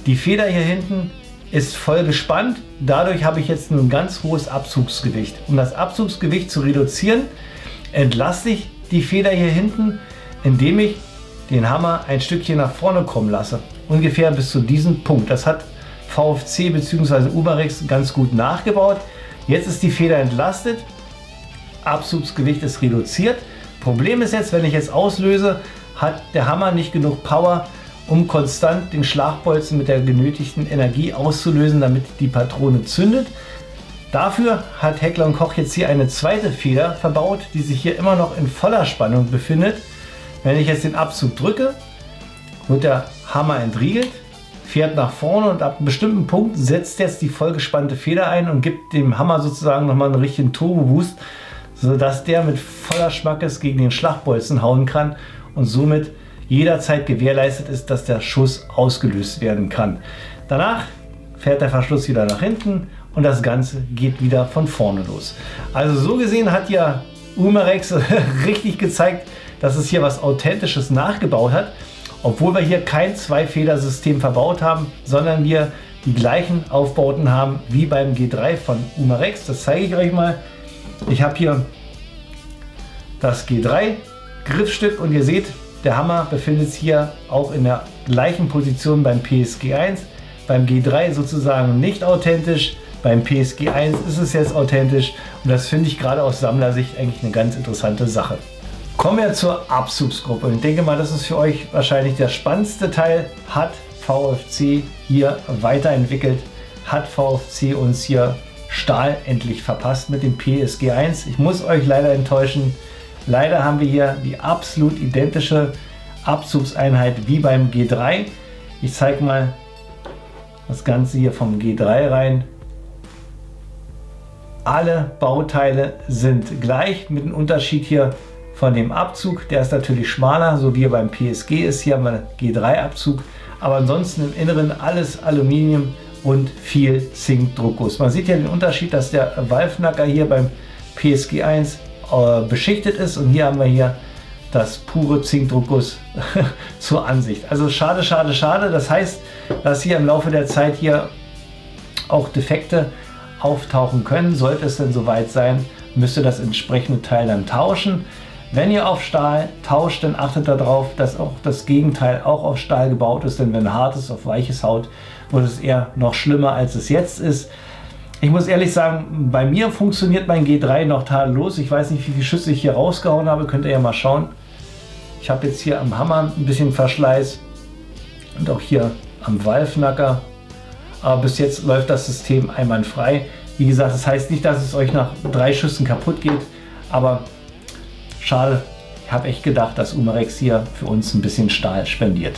Die Feder hier hinten ist voll gespannt. Dadurch habe ich jetzt ein ganz hohes Abzugsgewicht. Um das Abzugsgewicht zu reduzieren, entlaste ich die Feder hier hinten, indem ich den Hammer ein Stückchen nach vorne kommen lasse. Ungefähr bis zu diesem Punkt. Das hat VFC bzw. Umarex ganz gut nachgebaut. Jetzt ist die Feder entlastet. Abzugsgewicht ist reduziert. Problem ist jetzt, wenn ich jetzt auslöse, hat der Hammer nicht genug Power, um konstant den Schlagbolzen mit der benötigten Energie auszulösen, damit die Patrone zündet. Dafür hat Heckler & Koch jetzt hier eine zweite Feder verbaut, die sich hier immer noch in voller Spannung befindet. Wenn ich jetzt den Abzug drücke, wird der Hammer entriegelt, fährt nach vorne und ab einem bestimmten Punkt setzt jetzt die vollgespannte Feder ein und gibt dem Hammer sozusagen nochmal einen richtigen Turbo-Boost, sodass der mit voller Schmackes gegen den Schlagbolzen hauen kann und somit jederzeit gewährleistet ist, dass der Schuss ausgelöst werden kann. Danach fährt der Verschluss wieder nach hinten und das Ganze geht wieder von vorne los. Also so gesehen hat ja Umarex richtig gezeigt, dass es hier was Authentisches nachgebaut hat, obwohl wir hier kein Zwei-Feder-System verbaut haben, sondern wir die gleichen Aufbauten haben wie beim G3 von Umarex. Das zeige ich euch mal. Ich habe hier das G3 Griffstück und ihr seht, der Hammer befindet sich hier auch in der gleichen Position beim PSG 1. Beim G3 sozusagen nicht authentisch, beim PSG 1 ist es jetzt authentisch und das finde ich gerade aus Sammlersicht eigentlich eine ganz interessante Sache. Kommen wir zur Abzugsgruppe. Ich denke mal, das ist für euch wahrscheinlich der spannendste Teil. Hat VFC hier weiterentwickelt? Hat VFC uns hier Stahl endlich verpasst mit dem PSG 1? Ich muss euch leider enttäuschen. Leider haben wir hier die absolut identische Abzugseinheit wie beim G3. Ich zeige mal das Ganze hier vom G3 rein. Alle Bauteile sind gleich mit dem Unterschied hier von dem Abzug. Der ist natürlich schmaler, so wie er beim PSG ist. Hier haben wir G3-Abzug, aber ansonsten im Inneren alles Aluminium und viel Zinkdruckguss. Man sieht hier den Unterschied, dass der Valvenacker hier beim PSG 1 beschichtet ist und hier haben wir hier das pure Zinkdruckguss zur Ansicht. Also schade, schade, schade. Das heißt, dass hier im Laufe der Zeit hier auch Defekte auftauchen können. Sollte es denn soweit sein, müsst ihr das entsprechende Teil dann tauschen. Wenn ihr auf Stahl tauscht, dann achtet darauf, dass auch das Gegenteil auch auf Stahl gebaut ist, denn wenn hartes auf weiches haut, wird es eher noch schlimmer, als es jetzt ist. Ich muss ehrlich sagen, bei mir funktioniert mein G3 noch tadellos. Ich weiß nicht, wie viele Schüsse ich hier rausgehauen habe, könnt ihr ja mal schauen. Ich habe jetzt hier am Hammer ein bisschen Verschleiß und auch hier am Valvenacker. Aber bis jetzt läuft das System einwandfrei. Wie gesagt, das heißt nicht, dass es euch nach 3 Schüssen kaputt geht, aber schade, ich habe echt gedacht, dass Umarex hier für uns ein bisschen Stahl spendiert.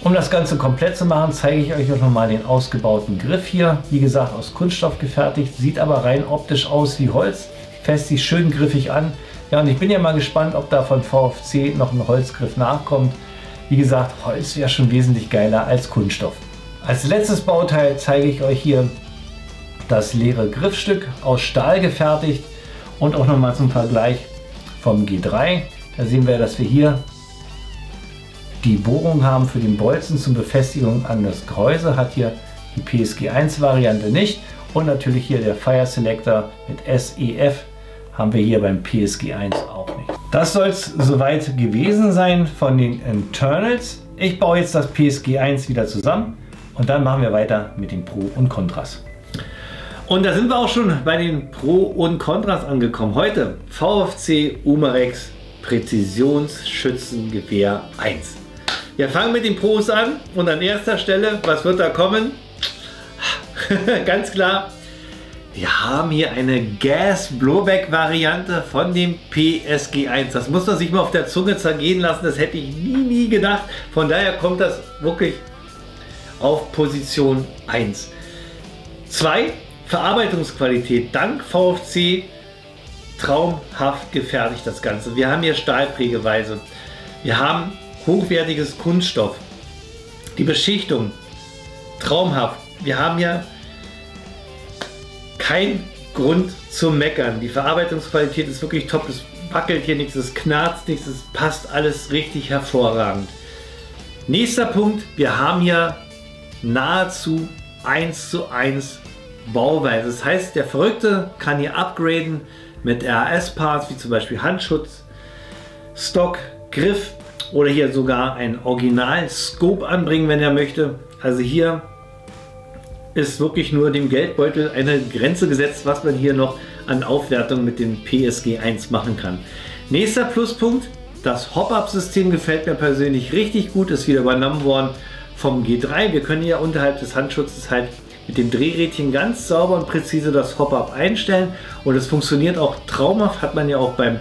Um das Ganze komplett zu machen, zeige ich euch noch mal den ausgebauten Griff hier. Wie gesagt, aus Kunststoff gefertigt, sieht aber rein optisch aus wie Holz. fasst sich schön griffig an. Ja, und ich bin ja mal gespannt, ob da von VFC noch ein Holzgriff nachkommt. Wie gesagt, Holz wäre schon wesentlich geiler als Kunststoff. Als letztes Bauteil zeige ich euch hier das leere Griffstück aus Stahl gefertigt und auch nochmal zum Vergleich vom G3. Da sehen wir, dass wir hier die Bohrung haben für den Bolzen zur Befestigung an das Gehäuse. Hat hier die PSG 1 Variante nicht. Und natürlich hier der Fire Selector mit SEF haben wir hier beim PSG 1 auch nicht. Das soll es soweit gewesen sein von den Internals. Ich baue jetzt das PSG 1 wieder zusammen und dann machen wir weiter mit den Pro und Kontras. Und da sind wir auch schon bei den Pro und Kontras angekommen. Heute VFC Umarex Präzisionsschützengewehr 1. Wir fangen mit den Pros an und an erster Stelle, was wird da kommen? Ganz klar, wir haben hier eine Gas-Blowback-Variante von dem PSG 1. Das muss man sich mal auf der Zunge zergehen lassen, das hätte ich nie gedacht. Von daher kommt das wirklich auf Position 1. 2. Verarbeitungsqualität. Dank VFC traumhaft gefertigt das Ganze. Wir haben hier Stahlprägeweise. Wir haben hochwertiges Kunststoff. Die Beschichtung traumhaft. Wir haben ja kein Grund zum Meckern. Die Verarbeitungsqualität ist wirklich top. Es wackelt hier nichts, es knarzt nichts, es passt alles richtig hervorragend. Nächster Punkt, wir haben hier nahezu 1:1 Bauweise. Das heißt, der Verrückte kann hier upgraden mit RAS-Parts, wie zum Beispiel Handschutz, Stock, Griff oder hier sogar ein Original-Scope anbringen, wenn er möchte. Also hier ist wirklich nur dem Geldbeutel eine Grenze gesetzt, was man hier noch an Aufwertung mit dem PSG 1 machen kann. Nächster Pluspunkt, das Hop-Up-System gefällt mir persönlich richtig gut, ist wieder übernommen worden vom G3. Wir können hier unterhalb des Handschutzes halt mit dem Drehrädchen ganz sauber und präzise das Hop-Up einstellen und es funktioniert auch traumhaft, hat man ja auch beim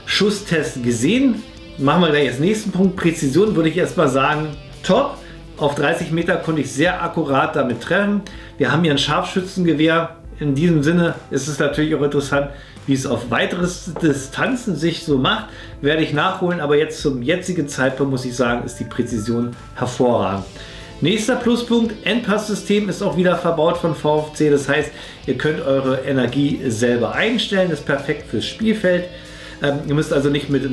Schusstest gesehen. Machen wir gleich als nächsten Punkt. Präzision würde ich erstmal sagen, top. Auf 30 Meter konnte ich sehr akkurat damit treffen. Wir haben hier ein Scharfschützengewehr. In diesem Sinne ist es natürlich auch interessant, wie es auf weitere Distanzen sich so macht. Werde ich nachholen, aber jetzt zum jetzigen Zeitpunkt muss ich sagen, ist die Präzision hervorragend. Nächster Pluspunkt, Endpasssystem ist auch wieder verbaut von VFC. Das heißt, ihr könnt eure Energie selber einstellen. Das ist perfekt fürs Spielfeld. Ihr müsst also nicht mit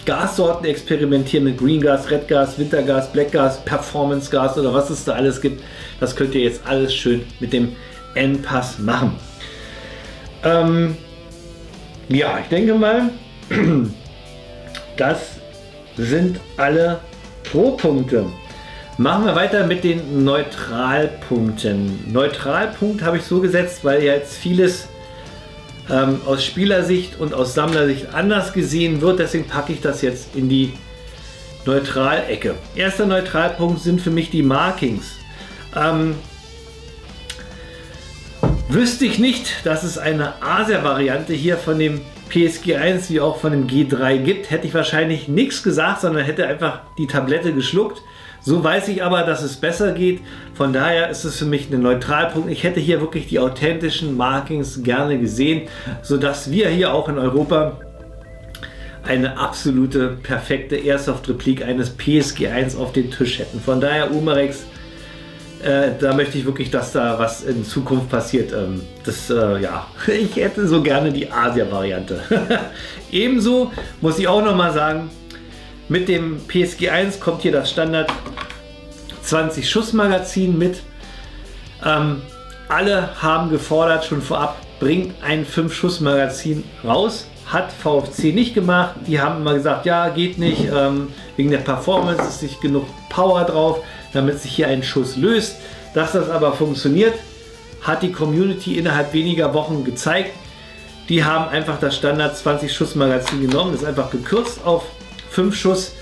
Gassorten experimentieren, mit Green Gas, Red Gas, Wintergas, Black Gas, Performance Gas oder was es da alles gibt. Das könnt ihr jetzt alles schön mit dem Endpass machen. Ja, ich denke mal, das sind alle Pro-Punkte. Machen wir weiter mit den Neutralpunkten. Neutralpunkt habe ich so gesetzt, weil jetzt vieles aus Spielersicht und aus Sammlersicht anders gesehen wird. Deswegen packe ich das jetzt in die Neutral-Ecke. Erster Neutralpunkt sind für mich die Markings. Wüsste ich nicht, dass es eine Acer-Variante hier von dem PSG 1 wie auch von dem G3 gibt, hätte ich wahrscheinlich nichts gesagt, sondern hätte einfach die Tablette geschluckt. So weiß ich aber, dass es besser geht. Von daher ist es für mich ein Neutralpunkt. Ich hätte hier wirklich die authentischen Markings gerne gesehen, sodass wir hier auch in Europa eine absolute perfekte Airsoft-Replik eines PSG 1 auf den Tisch hätten. Von daher Umarex, da möchte ich wirklich, dass da was in Zukunft passiert. Ja, ich hätte so gerne die Asia-Variante. Ebenso muss ich auch noch mal sagen, mit dem PSG 1 kommt hier das Standard 20 Schuss Magazin mit. Alle haben gefordert schon vorab, bringt ein 5 Schuss Magazin raus. Hat VFC nicht gemacht. Die haben immer gesagt, ja, geht nicht, wegen der Performance ist nicht genug Power drauf, damit sich hier ein Schuss löst. Dass das aber funktioniert, hat die Community innerhalb weniger Wochen gezeigt. Die haben einfach das Standard 20 Schuss Magazin genommen, ist einfach gekürzt auf 5 Schuss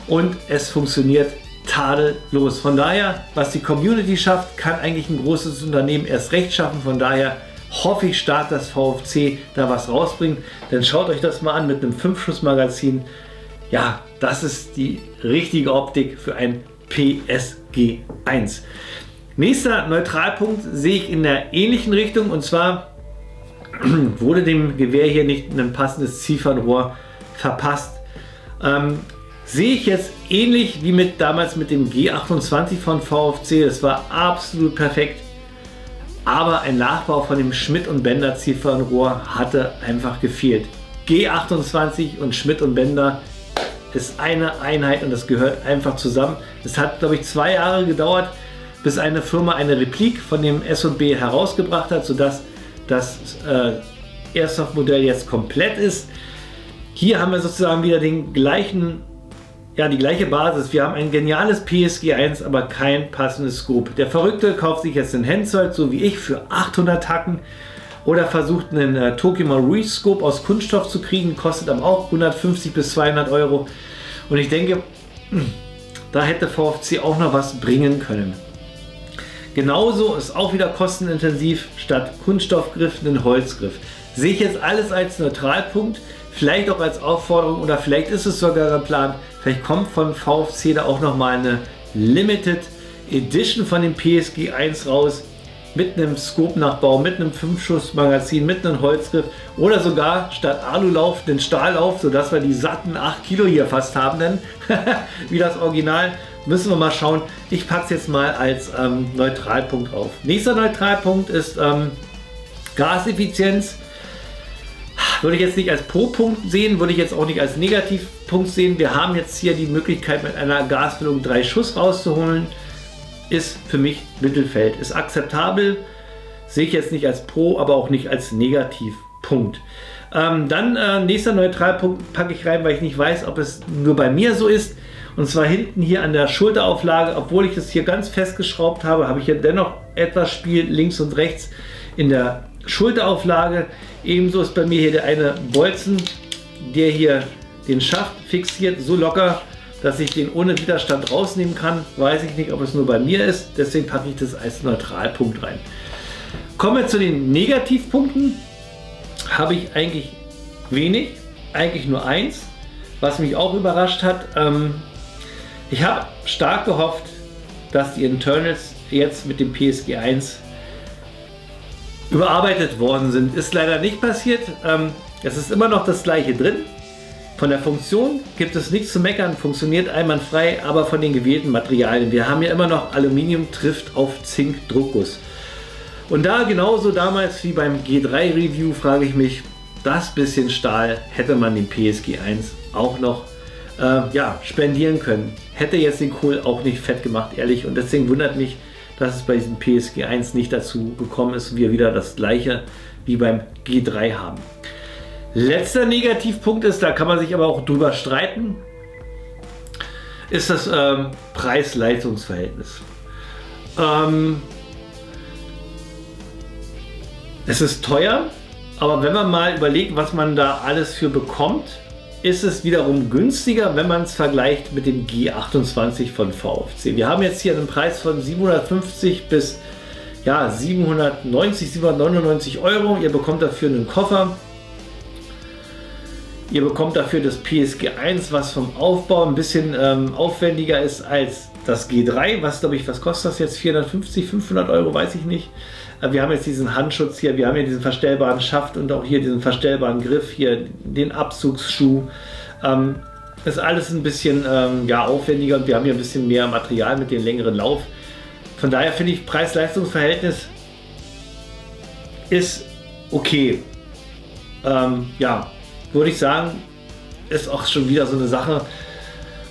und es funktioniert tadellos. Von daher, was die Community schafft, kann eigentlich ein großes Unternehmen erst recht schaffen. Von daher hoffe ich stark, dass VFC da was rausbringt. Dann schaut euch das mal an mit einem 5 Schuss Magazin. Ja, das ist die richtige Optik für ein PSG 1. Nächster Neutralpunkt sehe ich in der ähnlichen Richtung, und zwar wurde dem Gewehr hier nicht ein passendes Zielfernrohr verpasst. Sehe ich jetzt ähnlich wie damals mit dem G28 von VFC. Das war absolut perfekt. Aber ein Nachbau von dem Schmidt & Bender Zielfernrohr hatte einfach gefehlt. G28 und Schmidt & Bender ist eine Einheit und das gehört einfach zusammen. Es hat, glaube ich, 2 Jahre gedauert, bis eine Firma eine Replik von dem S&B herausgebracht hat, sodass das Airsoft-Modell jetzt komplett ist. Hier haben wir sozusagen wieder den gleichen, ja, die gleiche Basis. Wir haben ein geniales PSG 1, aber kein passendes Scope. Der Verrückte kauft sich jetzt den Hensoldt, so wie ich, für 800 Tacken oder versucht einen Tokyo Marui Scope aus Kunststoff zu kriegen, kostet aber auch 150 bis 200 Euro. Und ich denke, da hätte VFC auch noch was bringen können. Genauso ist auch wieder kostenintensiv, statt Kunststoffgriff einen Holzgriff. Sehe ich jetzt alles als Neutralpunkt, vielleicht auch als Aufforderung oder vielleicht ist es sogar geplant, vielleicht kommt von VFC da auch noch mal eine Limited Edition von dem PSG 1 raus, mit einem Scope-Nachbau, mit einem 5-Schuss-Magazin, mit einem Holzgriff oder sogar statt Alulauf den Stahllauf, sodass wir die satten 8 Kilo hier fast haben, denn wie das Original. Müssen wir mal schauen. Ich packe es jetzt mal als Neutralpunkt drauf. Nächster Neutralpunkt ist Gaseffizienz. Würde ich jetzt nicht als Pro-Punkt sehen, würde ich jetzt auch nicht als Negativpunkt sehen. Wir haben jetzt hier die Möglichkeit, mit einer Gasfüllung 3 Schuss rauszuholen. Ist für mich Mittelfeld. Ist akzeptabel. Sehe ich jetzt nicht als Pro, aber auch nicht als Negativpunkt. Dann nächster Neutralpunkt packe ich rein, weil ich nicht weiß, ob es nur bei mir so ist. Und zwar hinten hier an der Schulterauflage, obwohl ich das hier ganz festgeschraubt habe, habe ich hier dennoch etwas Spiel links und rechts in der Schulterauflage. Ebenso ist bei mir hier der eine Bolzen, der hier den Schaft fixiert, so locker, dass ich den ohne Widerstand rausnehmen kann. Weiß ich nicht, ob es nur bei mir ist, deswegen packe ich das als Neutralpunkt rein. Kommen wir zu den Negativpunkten. Habe ich eigentlich wenig, eigentlich nur eins, was mich auch überrascht hat. Ich habe stark gehofft, dass die Internals jetzt mit dem PSG 1 überarbeitet worden sind. Ist leider nicht passiert. Es ist immer noch das gleiche drin. Von der Funktion gibt es nichts zu meckern, funktioniert einwandfrei, aber von den gewählten Materialien. Wir haben ja immer noch Aluminium trifft auf Zink Druckguss. Und da genauso damals wie beim G3 Review frage ich mich, das bisschen Stahl hätte man dem PSG 1 auch noch ja, spendieren können. Hätte jetzt den Kohl auch nicht fett gemacht, ehrlich. Und deswegen wundert mich, dass es bei diesem PSG 1 nicht dazu gekommen ist und wir wieder das gleiche wie beim G3 haben. Letzter Negativpunkt ist, da kann man sich aber auch drüber streiten, ist das Preis-Leistungs-Verhältnis. Es ist teuer, aber wenn man mal überlegt, was man da alles für bekommt, ist es wiederum günstiger, wenn man es vergleicht mit dem G28 von VFC. Wir haben jetzt hier einen Preis von 750 bis ja, 790, 799 Euro. Ihr bekommt dafür einen Koffer. Ihr bekommt dafür das PSG 1, was vom Aufbau ein bisschen aufwendiger ist als das G3. Was glaube ich, was kostet das jetzt? 450, 500 Euro, weiß ich nicht. Wir haben jetzt diesen Handschutz hier, wir haben hier diesen verstellbaren Schaft und auch hier diesen verstellbaren Griff, hier den Abzugsschuh. Ist alles ein bisschen ja, aufwendiger und wir haben hier ein bisschen mehr Material mit dem längeren Lauf. Von daher finde ich, Preis-Leistungs-Verhältnis ist okay. Ja, würde ich sagen, ist auch schon wieder so eine Sache,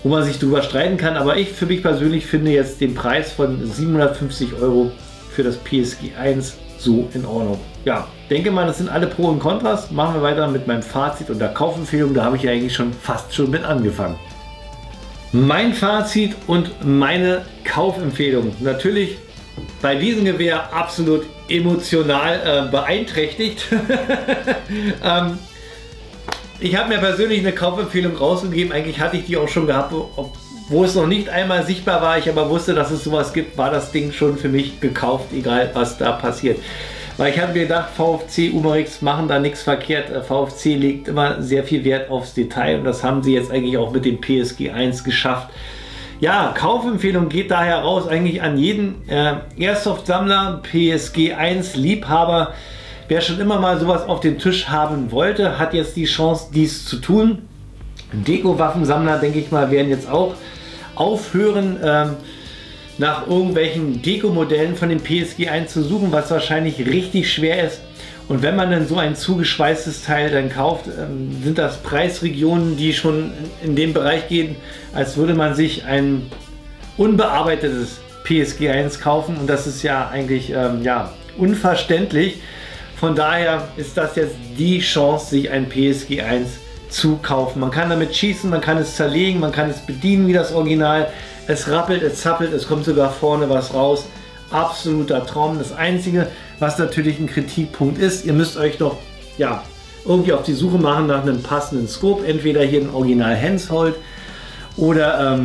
wo man sich drüber streiten kann. Aber ich für mich persönlich finde jetzt den Preis von 750 Euro für das PSG 1 so in Ordnung. Ja, denke mal, das sind alle Pro und Kontras. Machen wir weiter mit meinem Fazit und der Kaufempfehlung. Da habe ich ja eigentlich schon fast mit angefangen. Mein Fazit und meine Kaufempfehlung. Natürlich bei diesem Gewehr absolut emotional beeinträchtigt. Ich habe mir persönlich eine Kaufempfehlung rausgegeben. Eigentlich hatte ich die auch schon gehabt, wo es noch nicht einmal sichtbar war, ich aber wusste, dass es sowas gibt, war das Ding schon für mich gekauft, egal was da passiert. Weil ich habe mir gedacht, VFC, Umarex machen da nichts verkehrt. VFC legt immer sehr viel Wert aufs Detail und das haben sie jetzt eigentlich auch mit dem PSG 1 geschafft. Ja, Kaufempfehlung geht daher raus eigentlich an jeden Airsoft-Sammler, PSG 1 Liebhaber. wer schon immer mal sowas auf den Tisch haben wollte, hat jetzt die Chance, dies zu tun. Deko-Waffensammler, denke ich mal, werden jetzt auch aufhören, nach irgendwelchen Deko-Modellen von dem PSG 1 zu suchen, was wahrscheinlich richtig schwer ist. Und wenn man dann so ein zugeschweißtes Teil dann kauft, sind das Preisregionen, die schon in dem Bereich gehen, als würde man sich ein unbearbeitetes PSG 1 kaufen. Und das ist ja eigentlich ja, unverständlich. Von daher ist das jetzt die Chance, sich ein PSG 1 zu kaufen. Man kann damit schießen, man kann es zerlegen, man kann es bedienen wie das Original. Es rappelt, es zappelt, es kommt sogar vorne was raus. Absoluter Traum. Das Einzige, was natürlich ein Kritikpunkt ist, ihr müsst euch doch ja, irgendwie auf die Suche machen nach einem passenden Scope. Entweder hier ein Original Hensoldt oder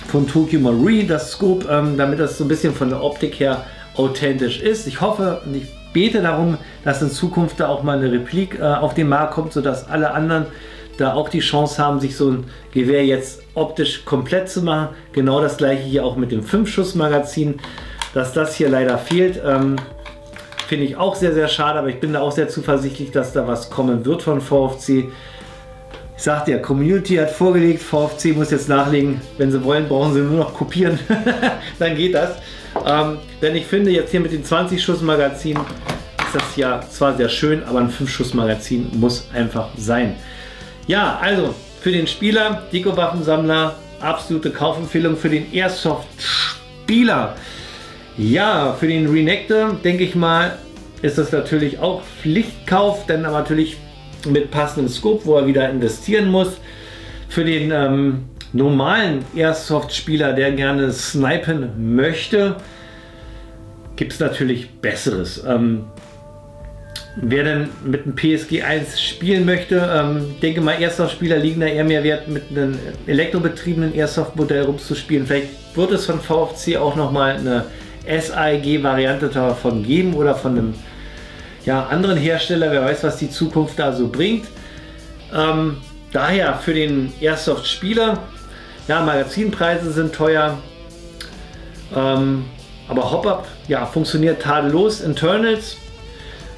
von Tokyo Marine das Scope, damit das so ein bisschen von der Optik her authentisch ist. Ich hoffe und ich bete darum, dass in Zukunft da auch mal eine Replik auf den Markt kommt, sodass alle anderen da auch die Chance haben, sich so ein Gewehr jetzt optisch komplett zu machen. Genau das gleiche hier auch mit dem 5-Schuss-Magazin. Dass das hier leider fehlt, finde ich auch sehr, sehr schade, aber ich bin da auch sehr zuversichtlich, dass da was kommen wird von VFC. Ich sagte ja, Community hat vorgelegt, VFC muss jetzt nachlegen. Wenn sie wollen, brauchen sie nur noch kopieren, dann geht das. Denn ich finde jetzt hier mit dem 20-Schuss-Magazin ist das ja zwar sehr schön, aber ein 5-Schuss-Magazin muss einfach sein. Ja, also für den Spieler, Deko-Waffensammler, absolute Kaufempfehlung. Für den Airsoft-Spieler, ja, für den Renekton, denke ich mal, ist das natürlich auch Pflichtkauf, denn aber natürlich mit passendem Scope, wo er wieder investieren muss. Für den normalen Airsoft-Spieler, der gerne snipen möchte, gibt es natürlich Besseres. Wer denn mit einem PSG 1 spielen möchte, denke mal, Airsoft-Spieler liegen da eher mehr Wert, mit einem elektrobetriebenen Airsoft-Modell rumzuspielen. Vielleicht wird es von VFC auch nochmal eine SAEG-Variante davon geben oder von einem ja, anderen Hersteller. Wer weiß, was die Zukunft da so bringt. Daher für den Airsoft-Spieler, ja, Magazinpreise sind teuer, aber Hop-Up ja, funktioniert tadellos. Internals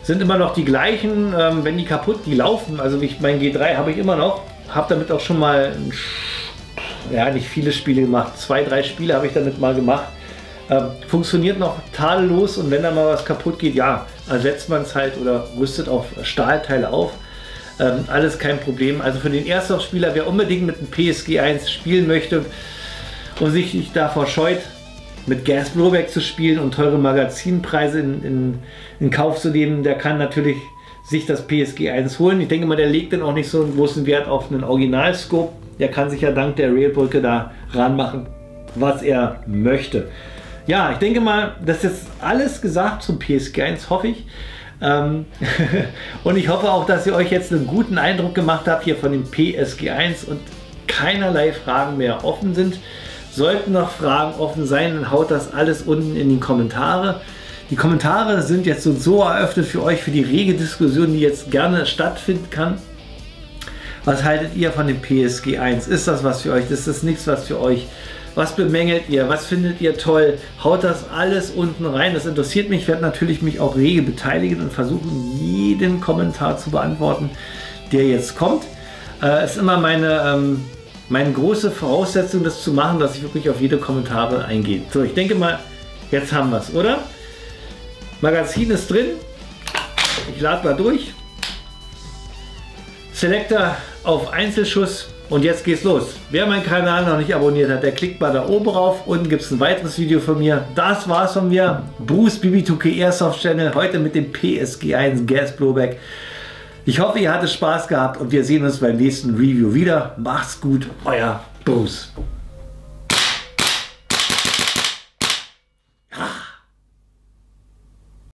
sind immer noch die gleichen, wenn die kaputt, die laufen. Also mein G3 habe ich immer noch, habe damit auch schon mal ja, nicht viele Spiele gemacht, 2, 3 Spiele habe ich damit mal gemacht. Funktioniert noch tadellos und wenn da mal was kaputt geht, ja, ersetzt man es halt oder rüstet auf Stahlteile auf. Alles kein Problem. Also für den Airsoft-Spieler, wer unbedingt mit einem PSG 1 spielen möchte und sich nicht davor scheut, mit Gas Blowback zu spielen und teure Magazinpreise in Kauf zu nehmen, der kann natürlich sich das PSG 1 holen. Ich denke mal, der legt dann auch nicht so einen großen Wert auf einen Original-Scope. Der kann sich ja dank der Railbrücke da ranmachen, was er möchte. Ja, ich denke mal, das ist jetzt alles gesagt zum PSG 1, hoffe ich. Und ich hoffe auch, dass ihr euch jetzt einen guten Eindruck gemacht habt hier von dem PSG 1 und keinerlei Fragen mehr offen sind. Sollten noch Fragen offen sein, dann haut das alles unten in die Kommentare. Die Kommentare sind jetzt so eröffnet für euch, für die rege Diskussion, die jetzt gerne stattfinden kann. Was haltet ihr von dem PSG 1? Ist das was für euch? Ist das nichts was für euch? Was bemängelt ihr? Was findet ihr toll? Haut das alles unten rein. Das interessiert mich. Ich werde natürlich mich auch rege beteiligen und versuchen, jeden Kommentar zu beantworten, der jetzt kommt. Ist immer meine große Voraussetzung, das zu machen, dass ich wirklich auf jede Kommentare eingehe. So, ich denke mal, jetzt haben wir es, oder? Magazin ist drin. Ich lade mal durch. Selector auf Einzelschuss. Und jetzt geht's los. Wer meinen Kanal noch nicht abonniert hat, der klickt mal da oben rauf. Unten gibt es ein weiteres Video von mir. Das war's von mir. Bruce BB2K Airsoft Channel. Heute mit dem PSG 1 Gas Blowback. Ich hoffe, ihr hattet Spaß gehabt und wir sehen uns beim nächsten Review wieder. Macht's gut, euer Bruce.